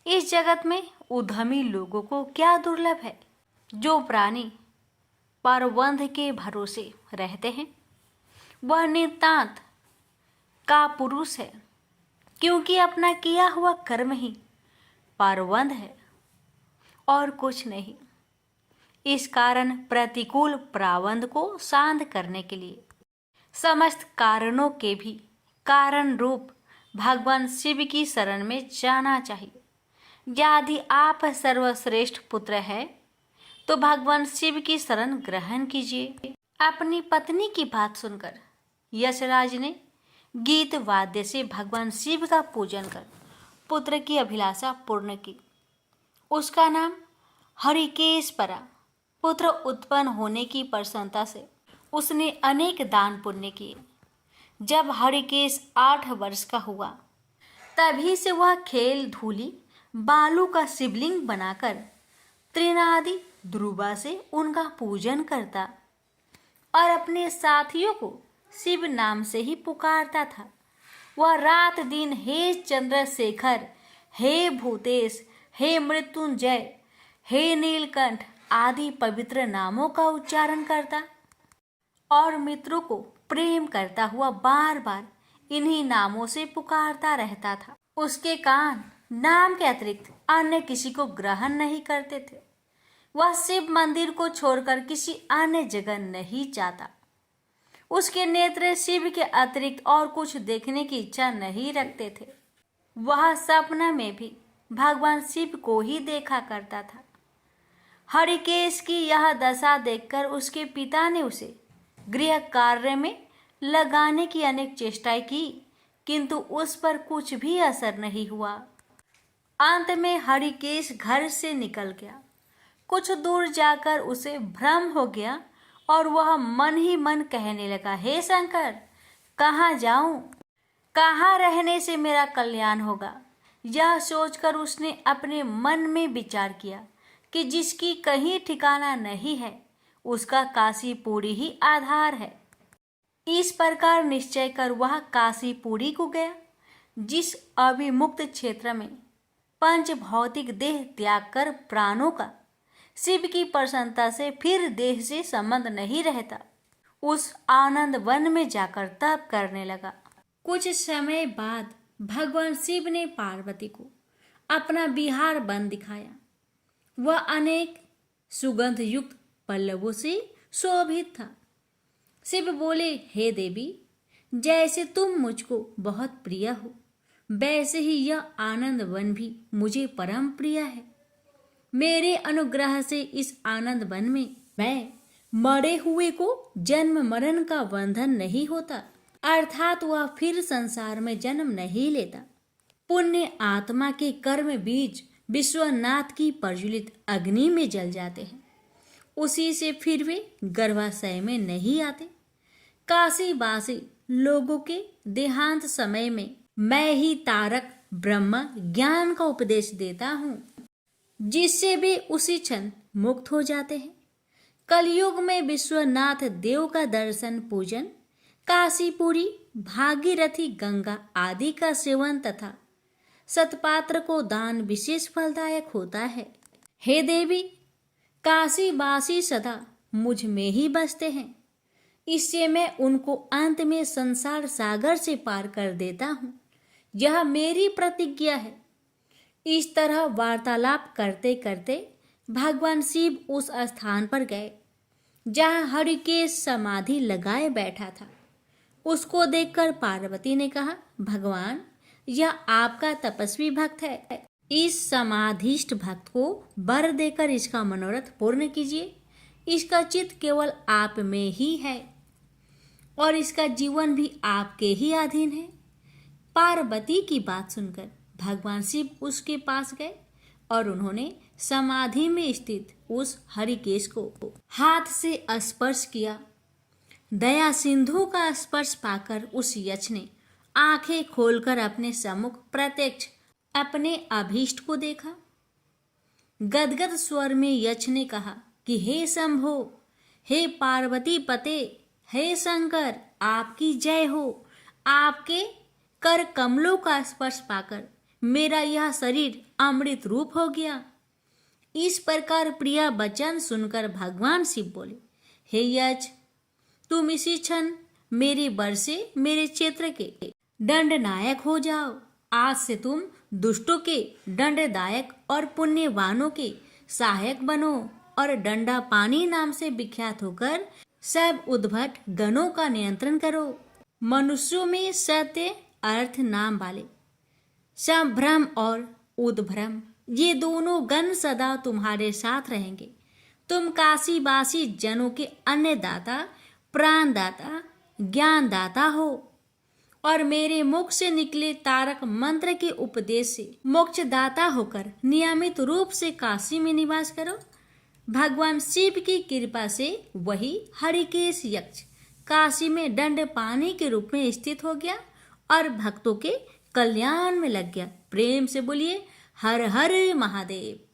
[SPEAKER 1] इस जगत में उद्यमी लोगों को क्या दुर्लभ है। जो प्राणी परवंध के भरोसे रहते हैं वह नितांत का पुरुष है, क्योंकि अपना किया हुआ कर्म ही परवंध है और कुछ नहीं। इस कारण प्रतिकूल प्रावंध को शांत करने के लिए समस्त कारणों के भी कारण रूप भगवान शिव की शरण में जाना चाहिए। यदि आप सर्वश्रेष्ठ पुत्र है तो भगवान शिव की शरण ग्रहण कीजिए। अपनी पत्नी की बात सुनकर यशराज ने गीत वाद्य से भगवान शिव का पूजन कर पुत्र की अभिलाषा पूर्ण की। उसका नाम हरिकेश पड़ा। पुत्र उत्पन्न होने की प्रसन्नता से उसने अनेक दान पुण्य किए। जब हरिकेश 8 वर्ष का हुआ तभी से वह खेल धूली बालू का शिवलिंग बनाकर त्रिनादि ध्रुवा से उनका पूजन करता और अपने साथियों को शिव नाम से ही पुकारता था। वह रात दिन हे चंद्रशेखर, हे भूतेश, हे मृत्युंजय, हे नीलकंठ आदि पवित्र नामों का उच्चारण करता और मित्रों को प्रेम करता हुआ बार बार इन्हीं नामों से पुकारता रहता था। उसके कान नाम के अतिरिक्त अन्य किसी को ग्रहण नहीं करते थे। वह शिव मंदिर को छोड़कर किसी अन्य जगह नहीं जाता। उसके नेत्र शिव के अतिरिक्त और कुछ देखने की इच्छा नहीं रखते थे। वह सपना में भी भगवान शिव को ही देखा करता था। हरिकेश की यह दशा देखकर उसके पिता ने उसे गृह कार्य में लगाने की अनेक चेष्टाएं की, किंतु उस पर कुछ भी असर नहीं हुआ। अंत में हरिकेश घर से निकल गया। कुछ दूर जाकर उसे भ्रम हो गया और वह मन ही मन कहने लगा, हे शंकर, कहाँ जाऊं? कहाँ रहने से मेरा कल्याण होगा? यह सोचकर उसने अपने मन में विचार किया कि जिसकी कहीं ठिकाना नहीं है उसका काशीपुरी ही आधार है। इस प्रकार निश्चय कर वह काशीपुरी को गया, जिस अभिमुक्त क्षेत्र में पंच भौतिक देह त्याग कर प्राणों का शिव की प्रसन्नता से फिर देह से संबंध नहीं रहता, उस आनंद वन में जाकर तप करने लगा। कुछ समय बाद भगवान शिव ने पार्वती को अपना विहार वन दिखाया। वह अनेक सुगंध युक्त पल्लवों से शोभित था। शिव बोले, हे देवी, जैसे तुम मुझको बहुत प्रिय हो वैसे ही यह आनंद वन भी मुझे परम प्रिय है। मेरे अनुग्रह से इस आनंद वन में मैं मरे हुए को जन्म मरण का बंधन नहीं होता, अर्थात वह फिर संसार में जन्म नहीं लेता। पुण्य आत्मा के कर्म बीज विश्वनाथ की प्रज्वलित अग्नि में जल जाते हैं, उसी से फिर वे गर्भाशय में नहीं आते। काशीवासी लोगों के देहांत समय में मैं ही तारक ब्रह्म ज्ञान का उपदेश देता हूँ, जिससे वे उसी क्षण मुक्त हो जाते हैं। कलयुग में विश्वनाथ देव का दर्शन पूजन, काशीपुरी, भागीरथी गंगा आदि का सेवन तथा सतपात्र को दान विशेष फलदायक होता है। हे देवी, काशीवासी सदा मुझ में ही बसते हैं। इससे मैं उनको अंत में संसार सागर से पार कर देता हूँ। यह मेरी प्रतिज्ञा है। इस तरह वार्तालाप करते करते भगवान शिव उस स्थान पर गए जहाँ हरिकेश समाधि लगाए बैठा था। उसको देखकर पार्वती ने कहा, भगवान, यह आपका तपस्वी भक्त है। इस समाधिष्ठ भक्त को वर देकर इसका मनोरथ पूर्ण कीजिए। इसका चित्त केवल आप में ही है और इसका जीवन भी आपके ही अधीन है। पार्वती की बात सुनकर भगवान शिव उसके पास गए और उन्होंने समाधि में स्थित उस हरिकेश को हाथ से स्पर्श किया। दया सिंधु का स्पर्श पाकर उस यक्ष ने आंखें खोलकर अपने सम्मुख प्रत्यक्ष अपने अभीष्ट को देखा। गदगद स्वर में यक्ष ने कहा कि हे शंभो, हे पार्वती पते, हे शंकर, आपकी जय हो। आपके कर कमलों का स्पर्श पाकर मेरा यह शरीर अमृत रूप हो गया। इस प्रकार प्रिया वचन सुनकर भगवान शिव बोले, हे यक्ष, तुम इसी क्षण मेरे वर से मेरे क्षेत्र के दंडनायक हो जाओ। आज से तुम दुष्टों के दंडदायक और पुण्यवानों के सहायक बनो और दंडा पानी नाम से विख्यात होकर सब उद्भट गणों का नियंत्रण करो। मनुष्यों में सत्य अर्थ नाम वाले संभ्रम और उद्भ्रम, ये दोनों गण सदा तुम्हारे साथ रहेंगे। तुम काशीवासी जनों के अन्नदाता, प्राणदाता, ज्ञानदाता हो और मेरे मुख से निकले तारक मंत्र के उपदेश से मोक्षदाता होकर नियमित रूप से काशी में निवास करो। भगवान शिव की कृपा से वही हरिकेश यक्ष काशी में दंड पानी के रूप में स्थित हो गया और भक्तों के कल्याण में लग गया। प्रेम से बोलिए हर हर महादेव।